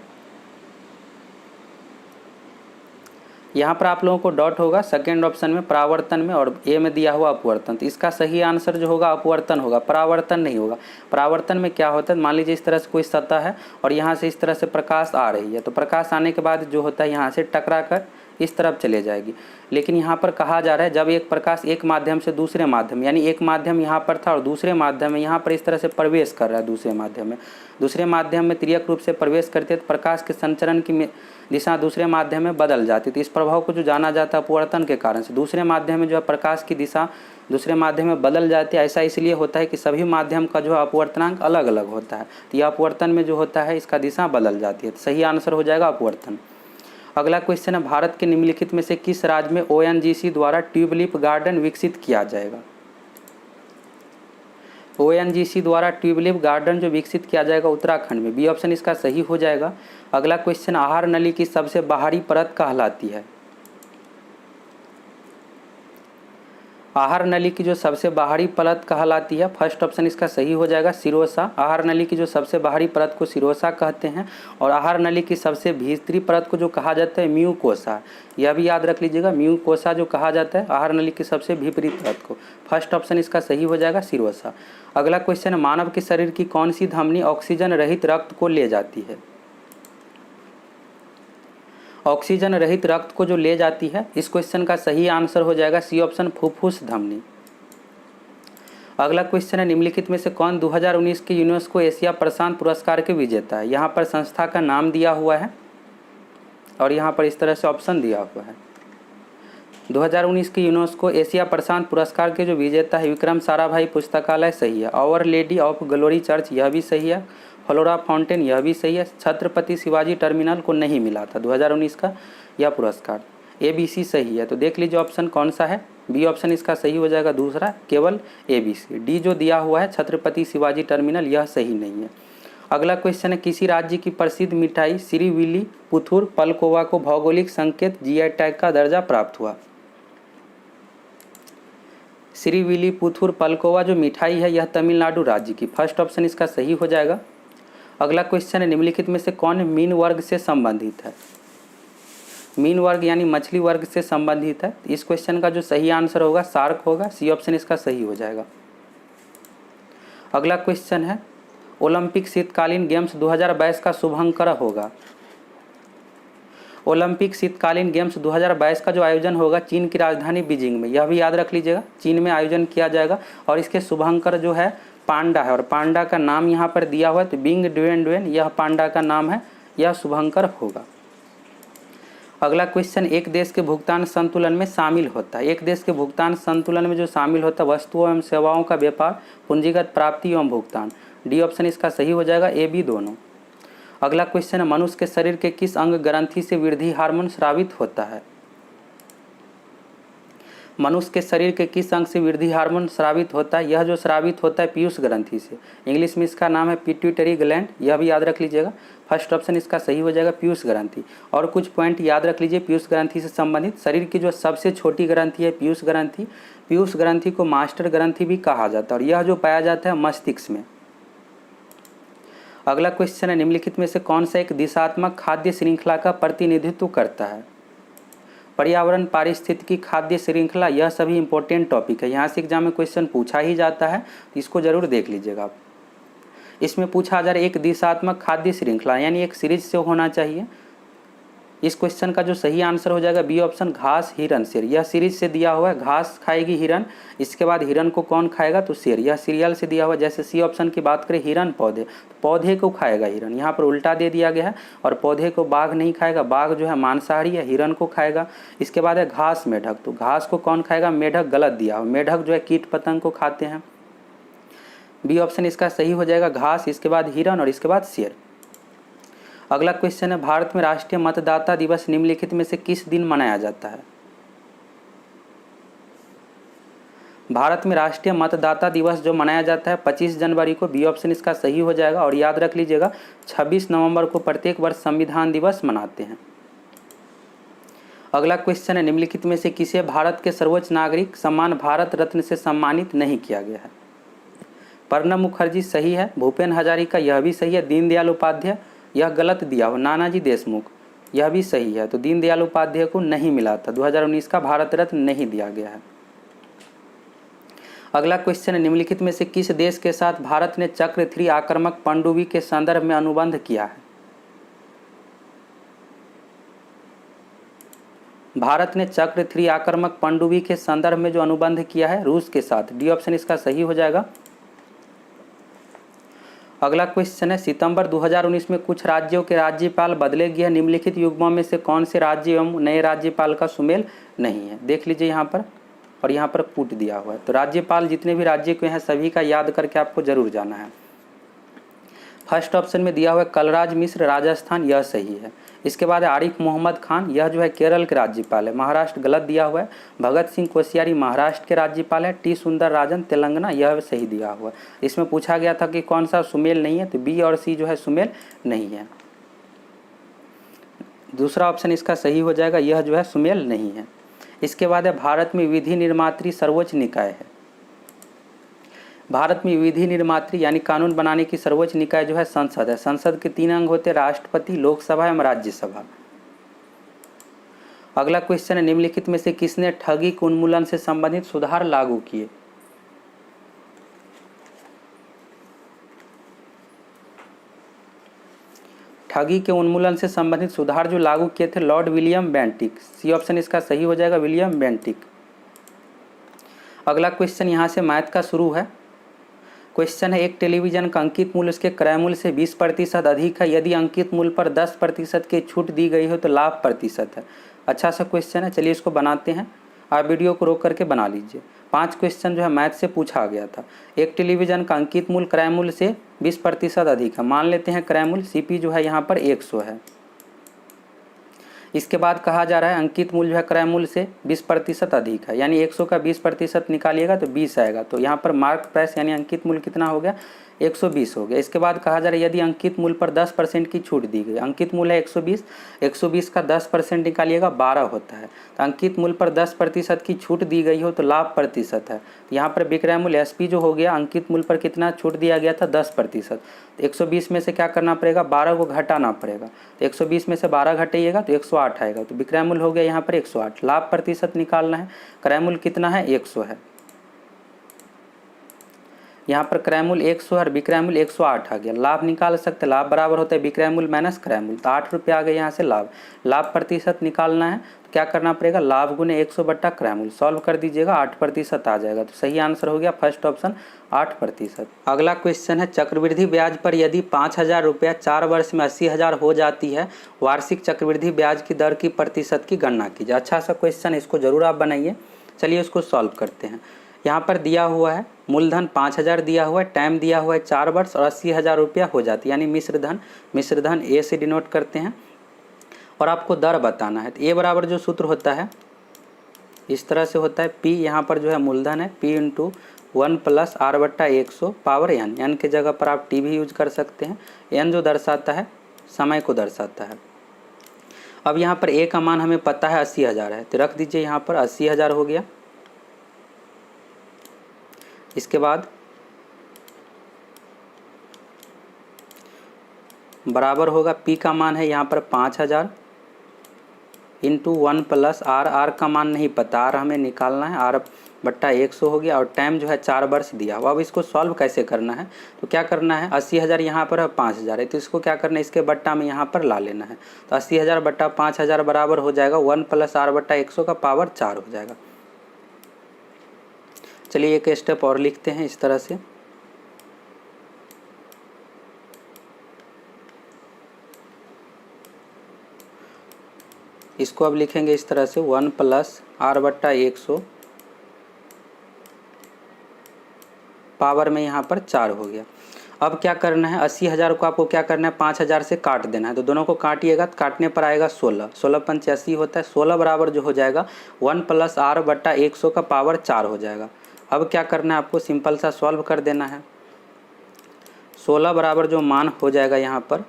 यहाँ पर आप लोगों को डॉट होगा सेकेंड ऑप्शन में परावर्तन में, और ए में दिया हुआ अपवर्तन। तो इसका सही आंसर जो होगा अपवर्तन होगा, परावर्तन नहीं होगा। परावर्तन में क्या होता है, मान लीजिए इस तरह से कोई सतह है और यहाँ से इस तरह से प्रकाश आ रही है, तो प्रकाश आने के बाद जो होता है यहाँ से टकरा कर इस तरफ चले जाएगी। लेकिन यहाँ पर कहा जा रहा है जब एक प्रकाश एक माध्यम से दूसरे माध्यम, यानी एक माध्यम यहाँ पर था और दूसरे माध्यम में यहाँ पर इस तरह से प्रवेश कर रहा है, दूसरे माध्यम में तिर्यक रूप से प्रवेश करते तो प्रकाश के संचरण की दिशा दूसरे माध्यम में बदल जाती। तो इस प्रभाव को जो जाना जाता है अपवर्तन के कारण से, दूसरे माध्यम में जो है प्रकाश की दिशा दूसरे माध्यम में बदल जाती है। ऐसा इसलिए होता है कि सभी माध्यम का जो है अपवर्तनांक अलग अलग होता है, तो यह अपवर्तन में जो होता है इसका दिशा बदल जाती है। तो सही आंसर हो जाएगा अपवर्तन। अगला क्वेश्चन है, भारत के निम्नलिखित में से किस राज्य में ONGC द्वारा ट्यूबलिप गार्डन विकसित किया जाएगा। ONGC द्वारा ट्यूबलिप गार्डन जो विकसित किया जाएगा उत्तराखंड में, बी ऑप्शन इसका सही हो जाएगा। अगला क्वेश्चन, आहार नली की सबसे बाहरी परत कहलाती है। आहार नली की जो सबसे बाहरी परत कहलाती है, फर्स्ट ऑप्शन इसका सही हो जाएगा सिरोसा। आहार नली की जो सबसे बाहरी परत को सिरोसा कहते हैं, और आहार नली की सबसे भीतरी परत को जो कहा जाता है म्यूकोसा। यह भी याद रख लीजिएगा, म्यूकोसा जो कहा जाता है आहार नली की सबसे भीतरी परत को। फर्स्ट ऑप्शन इसका सही हो जाएगा सिरोसा। अगला क्वेश्चन, मानव के शरीर की कौन सी धमनी ऑक्सीजन रहित रक्त को ले जाती है। ऑक्सीजन रहित रक्त को जो ले जाती है, इस क्वेश्चन का सही आंसर हो जाएगा सी ऑप्शन फुफ्फुस धमनी। अगला क्वेश्चन है, निम्नलिखित में से कौन 2019 के यूनेस्को एशिया प्रशांत पुरस्कार के विजेता है। यहाँ पर संस्था का नाम दिया हुआ है और यहाँ पर इस तरह से ऑप्शन दिया हुआ है। 2019 के यूनेस्को एशिया प्रशांत पुरस्कार के जो विजेता है विक्रम साराभाई पुस्तकालय सही है। Our Lady of Glory Church यह भी सही है। फ्लोरा फाउंटेन यह भी सही है। छत्रपति शिवाजी टर्मिनल को नहीं मिला था 2019 का यह पुरस्कार। ABC सही है। तो देख लीजिए ऑप्शन कौन सा है, बी ऑप्शन इसका सही हो जाएगा दूसरा, केवल ABC। डी जो दिया हुआ है छत्रपति शिवाजी टर्मिनल यह सही नहीं है। अगला क्वेश्चन है, किसी राज्य की प्रसिद्ध मिठाई श्रीविली पुथुर पलकोवा को भौगोलिक संकेत GI टैग का दर्जा प्राप्त हुआ। श्रीविली पुथुर पलकोवा जो मिठाई है यह तमिलनाडु राज्य की। फर्स्ट ऑप्शन इसका सही हो जाएगा। अगला क्वेश्चन है, निम्नलिखित में से कौन मीन वर्ग से संबंधित है। मीन वर्ग यानी मछली वर्ग से संबंधित है। इस क्वेश्चन का जो सही आंसर होगा शार्क होगा। सी ऑप्शन इसका सही हो जाएगा। अगला क्वेश्चन है, ओलंपिक शीतकालीन गेम्स 2022 का शुभंकर होगा। ओलंपिक शीतकालीन गेम्स 2022 का जो आयोजन होगा चीन की राजधानी बीजिंग में, यह भी याद रख लीजिएगा, चीन में आयोजन किया जाएगा। और इसके शुभंकर जो है पांडा है, और पांडा का नाम यहाँ पर दिया हुआ है, तो बिंग ड्वेन ड्वेन यह पांडा का नाम है, यह शुभंकर होगा। अगला क्वेश्चन, एक देश के भुगतान संतुलन में शामिल होता है। एक देश के भुगतान संतुलन में जो शामिल होता है वस्तुओं एवं सेवाओं का व्यापार, पूंजीगत प्राप्ति एवं भुगतान। डी ऑप्शन इसका सही हो जाएगा, AB दोनों। अगला क्वेश्चन है, मनुष्य के शरीर के किस अंग ग्रंथि से वृद्धि हार्मोन स्रावित होता है। मनुष्य के शरीर के किस अंग से वृद्धि हार्मोन स्रावित होता है। यह जो स्रावित होता है पीयूष ग्रंथि से, इंग्लिश में इसका नाम है पिट्यूटरी ग्लैंड, यह भी याद रख लीजिएगा। फर्स्ट ऑप्शन इसका सही हो जाएगा पीयूष ग्रंथि। और कुछ पॉइंट याद रख लीजिए पीयूष ग्रंथि से संबंधित। शरीर की जो सबसे छोटी ग्रंथि है पीयूष ग्रंथि, पीयूष ग्रंथि को मास्टर ग्रंथि भी कहा जाता है, और यह जो पाया जाता है मस्तिष्क में। अगला क्वेश्चन है, निम्नलिखित में से कौन सा एक दिशात्मक खाद्य श्रृंखला का प्रतिनिधित्व करता है। पर्यावरण, पारिस्थितिकी, खाद्य श्रृंखला, यह सभी इंपॉर्टेंट टॉपिक है, यहाँ से एग्जाम में क्वेश्चन पूछा ही जाता है, तो इसको जरूर देख लीजिएगा आप। इसमें पूछा जा रहा है एक दिशात्मक खाद्य श्रृंखला, यानी एक सीरीज से होना चाहिए। इस क्वेश्चन का जो सही आंसर हो जाएगा बी ऑप्शन, घास हिरन शेर। यह सीरीज से दिया हुआ है, घास खाएगी हिरन, इसके बाद हिरन को कौन खाएगा तो शेर। यह सीरियल से दिया हुआ है। जैसे सी ऑप्शन की बात करें हिरन पौधे, तो पौधे को खाएगा हिरन, यहाँ पर उल्टा दे दिया गया है। और पौधे को बाघ नहीं खाएगा, बाघ जो है मांसाहारी है, हिरन को खाएगा। इसके बाद है घास मेढक, तो घास को कौन खाएगा मेढक, गलत दिया हुआ। मेढक जो है कीट पतंग को खाते हैं। बी ऑप्शन इसका सही हो जाएगा घास, इसके बाद हिरन और इसके बाद शेर। अगला क्वेश्चन है, भारत में राष्ट्रीय मतदाता दिवस निम्नलिखित में से किस दिन मनाया जाता है। भारत में राष्ट्रीय मतदाता दिवस जो मनाया जाता है 25 जनवरी को। बी ऑप्शन इसका सही हो जाएगा। और याद रख लीजिएगा 26 नवंबर को प्रत्येक वर्ष संविधान दिवस मनाते हैं। अगला क्वेश्चन है, निम्नलिखित में से किसे भारत के सर्वोच्च नागरिक सम्मान भारत रत्न से सम्मानित नहीं किया गया है। प्रणब मुखर्जी सही है। भूपेन हजारिका यह भी सही है। दीनदयाल उपाध्याय यह गलत दिया हो। नानाजी देशमुख यह भी सही है। तो दीनदयाल उपाध्याय को नहीं मिला था, 2019 का भारत रत्न नहीं दिया गया है। अगला क्वेश्चन है, निम्नलिखित में से किस देश के साथ भारत ने चक्र 3 आक्रामक पनडुब्बी के संदर्भ में अनुबंध किया है? भारत ने चक्र 3 आक्रामक पनडुब्बी के संदर्भ में जो अनुबंध किया है रूस के साथ। डी ऑप्शन इसका सही हो जाएगा। अगला क्वेश्चन है, सितंबर 2019 में कुछ राज्यों के राज्यपाल बदले गए, निम्नलिखित युग्मों में से कौन से राज्य एवं नए राज्यपाल का सुमेल नहीं है? देख लीजिए यहाँ पर, और यहाँ पर पुट दिया हुआ है। तो राज्यपाल जितने भी राज्य के हैं सभी का याद करके आपको जरूर जाना है। फर्स्ट ऑप्शन में दिया हुआ है कलराज मिश्र राजस्थान, यह सही है। इसके बाद आरिफ मोहम्मद खान, यह जो है केरल के राज्यपाल है। महाराष्ट्र गलत दिया हुआ है। भगत सिंह कोश्यारी महाराष्ट्र के राज्यपाल है। टी सुंदरराजन तेलंगाना, यह सही दिया हुआ है। इसमें पूछा गया था कि कौन सा सुमेल नहीं है, तो बी और सी जो है सुमेल नहीं है। दूसरा ऑप्शन इसका सही हो जाएगा, यह जो है सुमेल नहीं है। इसके बाद है भारत में विधि निर्मात्री सर्वोच्च निकाय है। भारत में विधि निर्मात्री यानी कानून बनाने की सर्वोच्च निकाय जो है संसद है। संसद के 3 अंग होते हैं, राष्ट्रपति, लोकसभा एवं राज्यसभा। अगला क्वेश्चन है, निम्नलिखित में से किसने ठगी के उन्मूलन से संबंधित सुधार लागू किए? ठगी के उन्मूलन से संबंधित सुधार जो लागू किए थे Lord William Bentinck. C option इसका सही हो जाएगा, विलियम बेंटिक। अगला क्वेश्चन यहाँ से मैथ का शुरू है। क्वेश्चन है, एक टेलीविजन का अंकित मूल्य उसके क्रय मूल्य से 20% अधिक है, यदि अंकित मूल्य पर 10% की छूट दी गई हो तो लाभ प्रतिशत है। अच्छा सा क्वेश्चन है, चलिए इसको बनाते हैं। आप वीडियो को रोक करके बना लीजिए। 5 क्वेश्चन जो है मैथ से पूछा गया था। एक टेलीविजन का अंकित मूल्य क्रय मूल्य से 20% अधिक है। मान लेते हैं क्रय मूल्य सीपी जो है यहाँ पर 100 है। इसके बाद कहा जा रहा है अंकित मूल्य जो है क्रय मूल्य से 20% अधिक है, यानी 100 का 20% निकालिएगा तो 20 आएगा। तो यहाँ पर मार्क प्राइस यानी अंकित मूल्य कितना हो गया, 120 हो गया। इसके बाद कहा जा रहा है यदि अंकित मूल्य पर 10% की छूट दी गई, अंकित मूल्य है 120, 120 का 10% निकालिएगा 12 होता है। तो अंकित मूल्य पर 10% की छूट दी गई हो तो लाभ प्रतिशत है। तो यहाँ पर विक्रय मूल्य एसपी जो हो गया, अंकित मूल्य पर कितना छूट दिया गया था 10%। तो 120 में से क्या करना पड़ेगा, 12 को घटाना पड़ेगा। तो 120 में से 12 घटाइएगा तो 108 आएगा। तो विक्रय मूल्य हो गया यहाँ पर 108। लाभ प्रतिशत निकालना है, क्रय मूल्य कितना है 100 है। यहाँ पर क्रय मूल्य 100 और विक्रय मूल्य 108 आ गया। लाभ निकाल सकते, लाभ बराबर होता है विक्रय मूल्य माइनस क्रय मूल्य। तो 8 रुपये आ गए यहाँ से लाभ। लाभ प्रतिशत निकालना है तो क्या करना पड़ेगा, लाभ गुने 100 बट्टा क्रय मूल्य। सॉल्व कर दीजिएगा 8% आ जाएगा। तो सही आंसर हो गया फर्स्ट ऑप्शन 8%। अगला क्वेश्चन है, चक्रवृद्धि ब्याज पर यदि 5,000 रुपया 4 वर्ष में 80,000 हो जाती है, वार्षिक चक्रवृद्धि ब्याज की दर की प्रतिशत की गणना कीजिए। अच्छा सा क्वेश्चन, इसको जरूर आप बनाइए। चलिए इसको सॉल्व करते हैं। यहाँ पर दिया हुआ है मूलधन 5,000 दिया हुआ है, टाइम दिया हुआ है 4 वर्ष और 80,000 रुपया हो जाती है, यानी मिश्र धन ए से डिनोट करते हैं। और आपको दर बताना है। तो ए बराबर जो सूत्र होता है इस तरह से होता है, पी यहाँ पर जो है मूलधन है, P into 1 + R/100 power n. N के जगह पर आप टी भी यूज कर सकते हैं। एन जो दर्शाता है समय को दर्शाता है। अब यहाँ पर ए का मान हमें पता है 80,000 है, तो रख दीजिए यहाँ पर 80,000 हो गया। इसके बाद बराबर होगा पी का मान है यहाँ पर 5,000 इंटू 1 + R। आर का मान नहीं पता, आर हमें निकालना है, R/100 हो गया। और टाइम जो है 4 वर्ष दिया हुआ। अब इसको सॉल्व कैसे करना है, तो क्या करना है, 80,000 यहाँ पर है 5,000 है, तो इसको क्या करना है, इसके बट्टा में यहाँ पर ला लेना है। तो 80,000 बट्टा 5,000 बराबर हो जाएगा 1 + R/100 का पावर 4 हो जाएगा। चलिए एक स्टेप और लिखते हैं इस तरह से। इसको अब लिखेंगे इस तरह से 1 + R/100 पावर में यहाँ पर 4 हो गया। अब क्या करना है, 80,000 को आपको क्या करना है 5,000 से काट देना है। तो दोनों को काटिएगा तो काटने पर आएगा 16, 16 × 80 होता है। 16 बराबर जो हो जाएगा 1 + R/100 का पावर 4 हो जाएगा। अब क्या करना है, आपको सिंपल सा सॉल्व कर देना है। 16 बराबर जो मान हो जाएगा यहाँ पर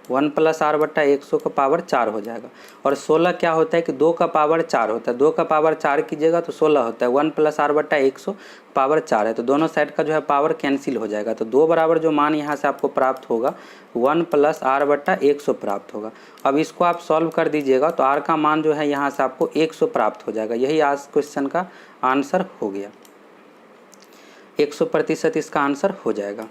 1 + r/100 का पावर 4 हो जाएगा। और 16 क्या होता है कि 2 का पावर 4 होता है, 2 का पावर 4 कीजिएगा तो 16 होता है। 1 + r/100 पावर 4 है, तो दोनों साइड का जो है पावर कैंसिल हो जाएगा। तो 2 बराबर जो मान यहाँ से आपको प्राप्त होगा 1 + r/100 प्राप्त होगा। अब इसको आप सॉल्व कर दीजिएगा तो r का मान जो है यहाँ से आपको 100 प्राप्त हो जाएगा। यही आज क्वेश्चन का आंसर हो गया, 100% इसका आंसर हो जाएगा।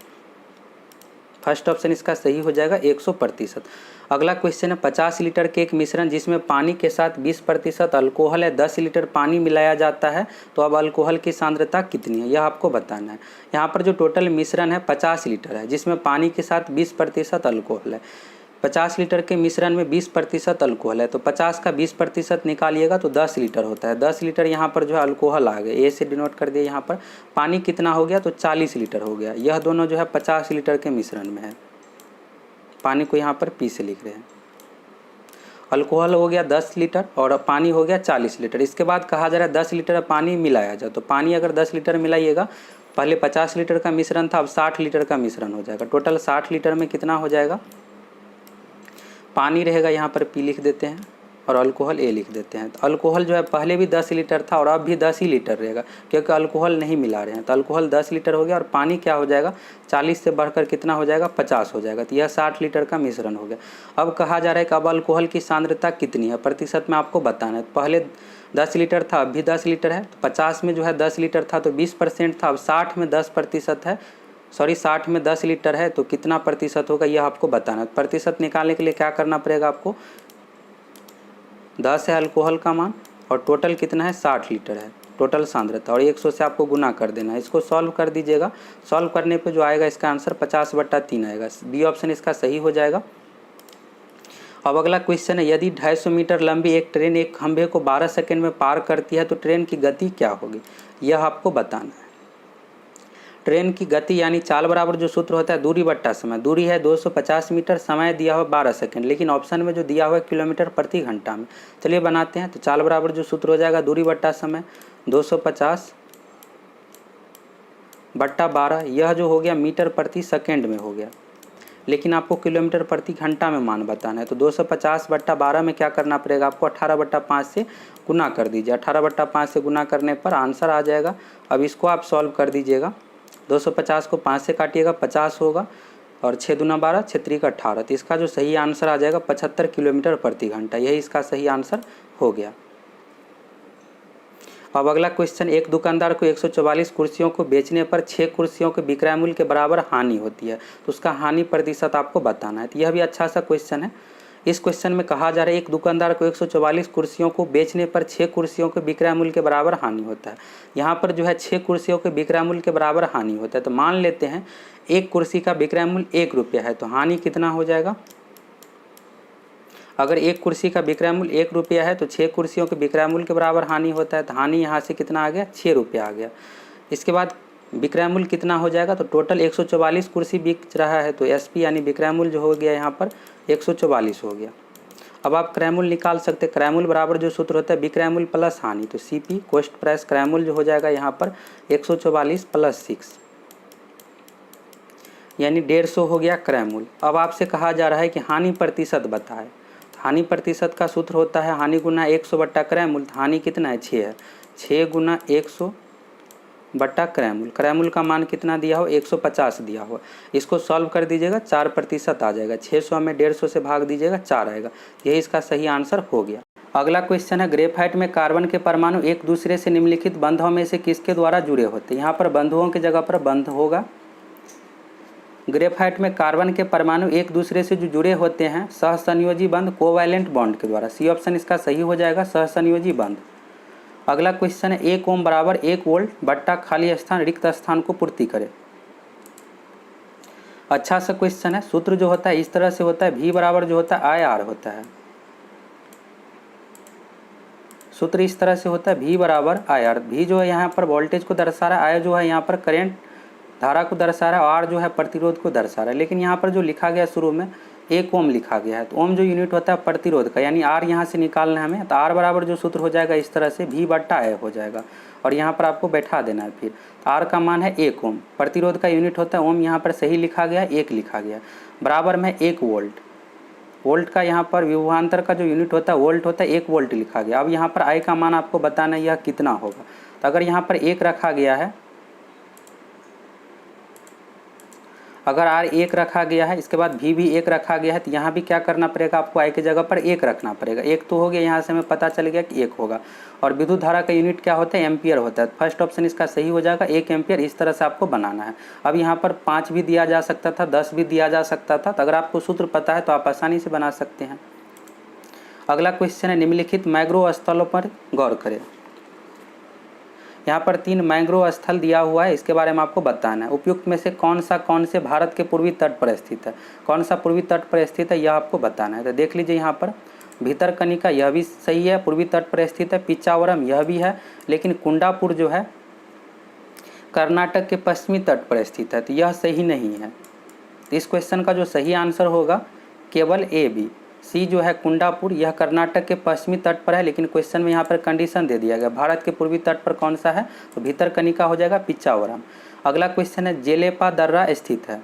फर्स्ट ऑप्शन इसका सही हो जाएगा 100%। अगला क्वेश्चन है 50 लीटर के एक मिश्रण जिसमें पानी के साथ 20% अल्कोहल है, 10 लीटर पानी मिलाया जाता है, तो अब अल्कोहल की सांद्रता कितनी है यह आपको बताना है। यहाँ पर जो टोटल मिश्रण है 50 लीटर है जिसमें पानी के साथ 20% अल्कोहल है। 50 लीटर के मिश्रण में 20% अल्कोहल है, तो 50 का 20% निकालिएगा तो 10 लीटर होता है। 10 लीटर यहाँ पर जो है अल्कोहल आ गया, ए से डिनोट कर दिया। यहाँ पर पानी कितना हो गया तो 40 लीटर हो गया। यह दोनों जो है 50 लीटर के मिश्रण में है, पानी को यहाँ पर पी से लिख रहे हैं। अल्कोहल हो गया 10 लीटर और पानी हो गया 40 लीटर। इसके बाद कहा जा रहा है 10 लीटर पानी मिलाया जाए, तो पानी अगर 10 लीटर मिलाइएगा, पहले 50 लीटर का मिश्रण था, अब 60 लीटर का मिश्रण हो जाएगा। टोटल 60 लीटर में कितना हो जाएगा, पानी रहेगा यहाँ पर पी लिख देते हैं और अल्कोहल ए लिख देते हैं। तो अल्कोहल जो है पहले भी 10 लीटर था और अब भी 10 ही लीटर रहेगा क्योंकि अल्कोहल नहीं मिला रहे हैं। तो अल्कोहल 10 लीटर हो गया और पानी क्या हो जाएगा 40 से बढ़कर कितना हो जाएगा 50 हो जाएगा। तो यह 60 लीटर का मिश्रण हो गया। अब कहा जा रहा है कि अब अल्कोहल की सांद्रता कितनी है, प्रतिशत में आपको बताना है। पहले 10 लीटर था, अब भी 10 लीटर है, तो 50 में जो है 10 लीटर था तो 20% था, अब 60 में 10% है, 60 में 10 लीटर है तो कितना प्रतिशत होगा यह आपको बताना है। प्रतिशत निकालने के लिए क्या करना पड़ेगा आपको, 10 है अल्कोहल का मान और टोटल कितना है 60 लीटर है टोटल सांद्रता, और 100 से आपको गुना कर देना है। इसको सॉल्व कर दीजिएगा, सॉल्व करने पे जो आएगा इसका आंसर 50/3 आएगा। बी ऑप्शन इसका सही हो जाएगा। अब अगला क्वेश्चन है, यदि 250 मीटर लंबी एक ट्रेन एक खंभे को 12 सेकंड में पार करती है तो ट्रेन की गति क्या होगी, यह आपको बताना है। ट्रेन की गति यानी चाल बराबर जो सूत्र होता है दूरी बट्टा समय। दूरी है 250 मीटर, समय दिया हुआ 12 सेकंड, लेकिन ऑप्शन में जो दिया हुआ है किलोमीटर प्रति घंटा में। चलिए बनाते हैं। तो चाल बराबर जो सूत्र हो जाएगा दूरी बट्टा समय 250/12, यह जो हो गया मीटर प्रति सेकंड में हो गया, लेकिन आपको किलोमीटर प्रति घंटा में मान बताना है। तो 250/12 में क्या करना पड़ेगा आपको 18/5 से गुना कर दीजिए। 18/5 से गुना करने पर आंसर आ जाएगा। अब इसको आप सॉल्व कर दीजिएगा। 250 को 5 से काटिएगा 50 होगा और 6 दूना 12, 6 त्रिक 18, तो इसका जो सही आंसर आ जाएगा 75 किलोमीटर प्रति घंटा। यही इसका सही आंसर हो गया। अब अगला क्वेश्चन, एक दुकानदार को 144 कुर्सियों को बेचने पर 6 कुर्सियों के विक्रय मूल्य के बराबर हानि होती है, तो उसका हानि प्रतिशत आपको बताना है। तो यह भी अच्छा सा क्वेश्चन है। इस क्वेश्चन में कहा जा रहा है एक दुकानदार को 144 कुर्सियों को बेचने पर 6 कुर्सियों के विक्रय मूल्य के बराबर हानि होता है। यहाँ पर जो है 6 कुर्सियों के विक्रय मूल्य के बराबर हानि होता है। तो मान लेते हैं एक कुर्सी का विक्रय मूल्य 1 रुपया है, तो हानि कितना हो जाएगा। अगर एक कुर्सी का विक्रय मूल्य 1 रुपया है तो 6 कुर्सियों के विक्रय मूल्य के बराबर हानि होता है, तो हानि यहाँ से कितना आ गया 6 रुपया आ गया। इसके बाद विक्रय मूल्य कितना हो जाएगा, तो टोटल 144 कुर्सी बिक रहा है, तो एसपी यानी विक्रय मूल्य जो हो गया यहाँ पर 144 हो गया। अब आप क्रय मूल्य निकाल सकते हैं। क्रय मूल्य बराबर जो सूत्र होता है विक्रय मूल्य प्लस हानि, तो सीपी कॉस्ट प्राइस क्रय मूल्य जो हो जाएगा यहाँ पर 144 + 6 यानी 150 हो गया क्रय मूल्य। अब आपसे कहा जा रहा है कि हानि प्रतिशत बताए। हानि प्रतिशत का सूत्र होता है हानि गुना 100 बट्टा क्रय मूल्य। हानि कितना है 6 है, 6 गुना 100 बट्टा क्रय मूल्य। क्रय मूल्य का मान कितना दिया हो 150 दिया हो। इसको सॉल्व कर दीजिएगा 4% आ जाएगा। 600 में 150 से भाग दीजिएगा 4 आएगा। यही इसका सही आंसर हो गया। अगला क्वेश्चन है, ग्रेफाइट में कार्बन के परमाणु एक दूसरे से निम्नलिखित बंधों में से किसके द्वारा जुड़े होते हैं। यहाँ पर बंधुओं की जगह पर बंध होगा। ग्रेफाइट में कार्बन के परमाणु एक दूसरे से जो जुड़े होते हैं सहसंयोजी बंध कोवैलेंट बॉन्ड के द्वारा। सी ऑप्शन इसका सही हो जाएगा, सहसंयोजी बंध। अगला क्वेश्चन है, 1 ओम बराबर 1 वोल्ट बट्टा खाली स्थान रिक्त स्थान को पूर्ति करे। अच्छा सा क्वेश्चन है। सूत्र जो होता है इस तरह से होता है, V बराबर जो होता है IR होता है। सूत्र इस तरह से होता है, V बराबर IR। V जो है यहाँ पर वोल्टेज को दर्शा रहा है, I जो है यहाँ पर करंट धारा को दर्शा रहा है, R जो है प्रतिरोध को दर्शा रहा है। लेकिन यहाँ पर जो लिखा गया शुरू में 1 ओम लिखा गया है, तो ओम जो यूनिट होता है प्रतिरोध का, यानी R यहाँ से निकालना है हमें। तो R बराबर जो सूत्र हो जाएगा इस तरह से V/I हो जाएगा और यहाँ पर आपको बैठा देना है। फिर R का मान है 1 ओम, प्रतिरोध का यूनिट होता है ओम, यहाँ पर सही लिखा गया 1 लिखा गया, बराबर में 1 वोल्ट। वोल्ट का यहाँ पर विभवांतर का जो यूनिट होता है वोल्ट होता है, 1 वोल्ट लिखा गया। अब यहाँ पर I का मान आपको बताना है यह कितना होगा। तो अगर यहाँ पर 1 रखा गया है, अगर R 1 रखा गया है, इसके बाद V भी 1 रखा गया है, तो यहाँ भी क्या करना पड़ेगा आपको, I की जगह पर 1 रखना पड़ेगा। 1 तो हो गया, यहाँ से हमें पता चल गया कि 1 होगा। और विद्युत धारा का यूनिट क्या होता है, एम्पियर होता है। फर्स्ट ऑप्शन इसका सही हो जाएगा, 1 एम्पियर। इस तरह से आपको बनाना है। अब यहाँ पर 5 भी दिया जा सकता था, 10 भी दिया जा सकता था। तो अगर आपको सूत्र पता है तो आप आसानी से बना सकते हैं। अगला क्वेश्चन है, निम्नलिखित मैंग्रोव स्थलों पर गौर करें। यहाँ पर 3 मैंग्रोव स्थल दिया हुआ है, इसके बारे में आपको बताना है। उपयुक्त में से कौन से भारत के पूर्वी तट पर स्थित है, कौन सा पूर्वी तट पर स्थित है, यह आपको बताना है। तो देख लीजिए यहाँ पर भितरकनिका यह भी सही है, पूर्वी तट पर स्थित है। पिच्चावरम यह भी है, लेकिन कुंडापुर जो है कर्नाटक के पश्चिमी तट पर स्थित है, तो यह सही नहीं है। इस क्वेश्चन का जो सही आंसर होगा केवल ए बी। सी जो है कुंडापुर, यह कर्नाटक के पश्चिमी तट पर है, लेकिन क्वेश्चन में यहाँ पर कंडीशन दे दिया गया भारत के पूर्वी तट पर कौन सा है, तो भितरकनिका हो जाएगा, पिच्चावरम। अगला क्वेश्चन है, जेलेपा दर्रा स्थित है।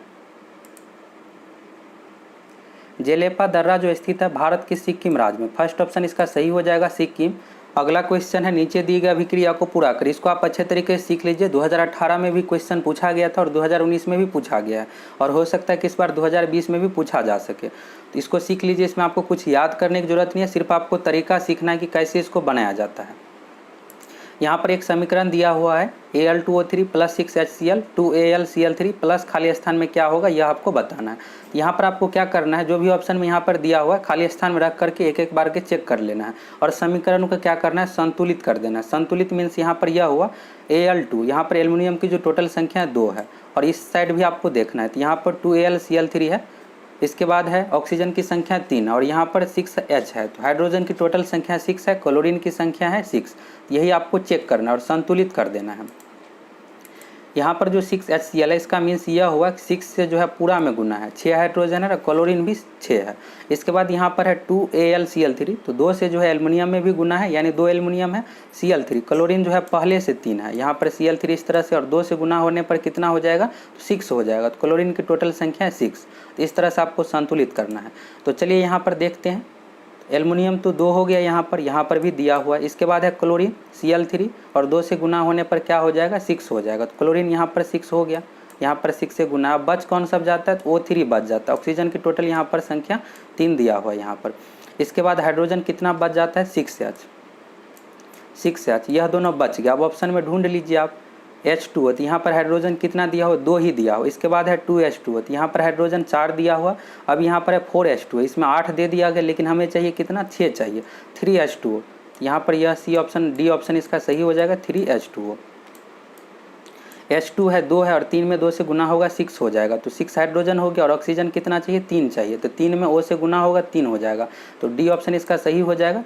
जेलेपा दर्रा जो स्थित है भारत के सिक्किम राज्य में। फर्स्ट ऑप्शन इसका सही हो जाएगा, सिक्किम। अगला क्वेश्चन है, नीचे दी गई अभिक्रिया को पूरा करें। इसको आप अच्छे तरीके से सीख लीजिए। 2018 में भी क्वेश्चन पूछा गया था और 2019 में भी पूछा गया है, और हो सकता है कि इस बार 2020 में भी पूछा जा सके। तो इसको सीख लीजिए। इसमें आपको कुछ याद करने की जरूरत नहीं है, सिर्फ आपको तरीका सीखना है कि कैसे इसको बनाया जाता है। यहाँ पर एक समीकरण दिया हुआ है, Al2O3 + 6HCl 2AlCl3 प्लस खाली स्थान में क्या होगा यह आपको बताना है। यहाँ पर आपको क्या करना है, जो भी ऑप्शन में यहाँ पर दिया हुआ है खाली स्थान में रख करके एक एक बार के चेक कर लेना है, और समीकरण को क्या करना है, संतुलित कर देना है। संतुलित मीन्स यहाँ पर यह हुआ Al2, यहाँ पर एल्युमिनियम की जो टोटल संख्या 2 है, और इस साइड भी आपको देखना है। तो यहाँ पर 2AlCl3 है, इसके बाद है ऑक्सीजन की संख्या 3, और यहाँ पर 6H है। तो हाइड्रोजन की टोटल संख्या 6 है, क्लोरीन की संख्या है 6। यही आपको चेक करना है और संतुलित कर देना है। यहाँ पर जो 6HCl है, इसका मीन्स यह हुआ 6 से जो है पूरा में गुना है, 6 हाइड्रोजन है और क्लोरीन भी 6 है। इसके बाद यहाँ पर है 2AlCl3, तो 2 से जो है एल्युमिनियम में भी गुना है, यानी 2 एल्युमिनियम है। Cl3 क्लोरीन जो है पहले से 3 है, यहाँ पर Cl3 इस तरह से, और 2 से गुना होने पर कितना हो जाएगा, तो 6 हो जाएगा। तो क्लोरीन की टोटल संख्या है 6। तो इस तरह से आपको संतुलित करना है। तो चलिए यहाँ पर देखते हैं। एल्युमिनियम तो 2 हो गया, यहाँ पर भी दिया हुआ है। इसके बाद है क्लोरीन Cl3, और 2 से गुना होने पर क्या हो जाएगा, 6 हो जाएगा। तो क्लोरीन यहाँ पर 6 हो गया, यहाँ पर 6 से गुना। अब बच कौन सा जाता है, तो O3 बच जाता है। ऑक्सीजन की टोटल यहाँ पर संख्या 3 दिया हुआ है यहाँ पर। इसके बाद हाइड्रोजन कितना बच जाता है, 6H, यह दोनों बच गया। अब ऑप्शन में ढूंढ लीजिए आप। H2O, तो यहाँ पर हाइड्रोजन कितना दिया हुआ, 2 ही दिया हुआ। इसके बाद है 2H2O, तो यहाँ पर हाइड्रोजन 4 दिया हुआ। अब यहाँ पर है 4H2O, इसमें 8 दे दिया गया, लेकिन हमें चाहिए कितना, 6 चाहिए, 3H2O। यहाँ पर यह सी ऑप्शन, डी ऑप्शन इसका सही हो जाएगा, 3H2O। H2 है 2 है, और 3 में 2 से गुना होगा 6 हो जाएगा। तो 6 हाइड्रोजन हो गया, और ऑक्सीजन कितना चाहिए, 3 चाहिए। तो 3 में O से गुना होगा 3 हो जाएगा। तो डी ऑप्शन इसका सही हो जाएगा,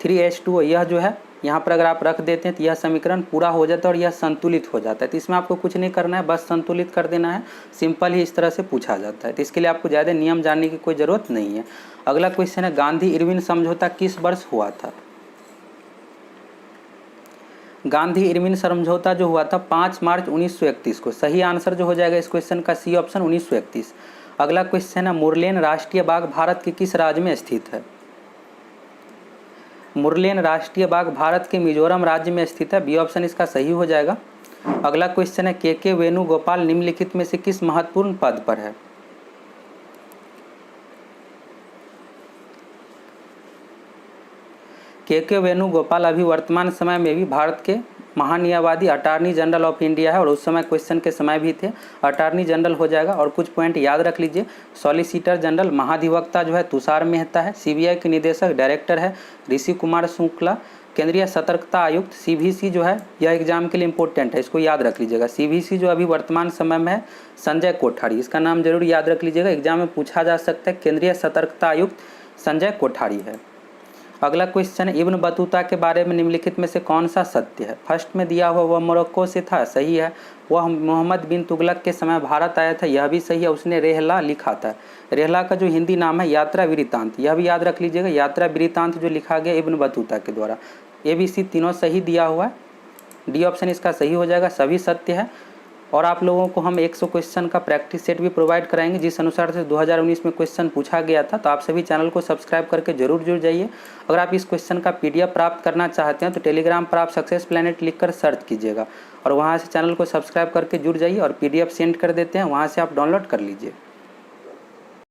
3H2O। यह जो है यहाँ पर अगर आप रख देते हैं तो यह समीकरण पूरा हो जाता है और यह संतुलित हो जाता है। तो इसमें आपको कुछ नहीं करना है, बस संतुलित कर देना है। सिंपल ही इस तरह से पूछा जाता है, तो इसके लिए आपको ज़्यादा नियम जानने की कोई ज़रूरत नहीं है। अगला क्वेश्चन है, गांधी इरविन समझौता किस वर्ष हुआ था। गांधी इरविन समझौता जो हुआ था 5 मार्च 1931 को। सही आंसर जो हो जाएगा इस क्वेश्चन का सी ऑप्शन, 1931। अगला क्वेश्चन है, मुरलेन राष्ट्रीय बाग भारत के किस राज्य में स्थित है। मुरलेन राष्ट्रीय बाग भारत के मिजोरम राज्य में स्थित है। बी ऑप्शन इसका सही हो जाएगा। अगला क्वेश्चन है, के वेणुगोपाल निम्नलिखित में से किस महत्वपूर्ण पद पर है। के वेणुगोपाल अभी वर्तमान समय में भी भारत के महान्यायवादी अटॉर्नी जनरल ऑफ इंडिया है, और उस समय क्वेश्चन के समय भी थे। अटॉर्नी जनरल हो जाएगा। और कुछ पॉइंट याद रख लीजिए। सॉलिसिटर जनरल महाधिवक्ता जो है तुषार मेहता है। सीबीआई के निदेशक डायरेक्टर है ऋषि कुमार शुक्ला। केंद्रीय सतर्कता आयुक्त सीवीसी जो है, यह एग्जाम के लिए इंपॉर्टेंट है, इसको याद रख लीजिएगा। सीवीसी जो अभी वर्तमान समय में है संजय कोठारी, इसका नाम जरूर याद रख लीजिएगा, एग्जाम में पूछा जा सकता है। केंद्रीय सतर्कता आयुक्त संजय कोठारी है। अगला क्वेश्चन है, इब्न बतूता के बारे में निम्नलिखित में से कौन सा सत्य है। फर्स्ट में दिया हुआ वह मोरक्को से था, सही है। वह मोहम्मद बिन तुगलक के समय भारत आया था, यह भी सही है। उसने रेहला लिखा था। रेहला का जो हिंदी नाम है यात्रा वृत्तांत, यह भी याद रख लीजिएगा। यात्रा वृत्तांत जो लिखा गया इब्न बतूता के द्वारा। ABC तीनों सही दिया हुआ है। डी ऑप्शन इसका सही हो जाएगा, सभी सत्य है। और आप लोगों को हम 100 क्वेश्चन का प्रैक्टिस सेट भी प्रोवाइड कराएंगे, जिस अनुसार से 2019 में क्वेश्चन पूछा गया था। तो आप सभी चैनल को सब्सक्राइब करके जरूर जुड़ जाइए। अगर आप इस क्वेश्चन का PDF प्राप्त करना चाहते हैं तो टेलीग्राम पर आप सक्सेस प्लैनेट लिखकर सर्च कीजिएगा और वहाँ से चैनल को सब्सक्राइब करके जुड़ जाइए और PDF सेंड कर देते हैं, वहाँ से आप डाउनलोड कर लीजिए।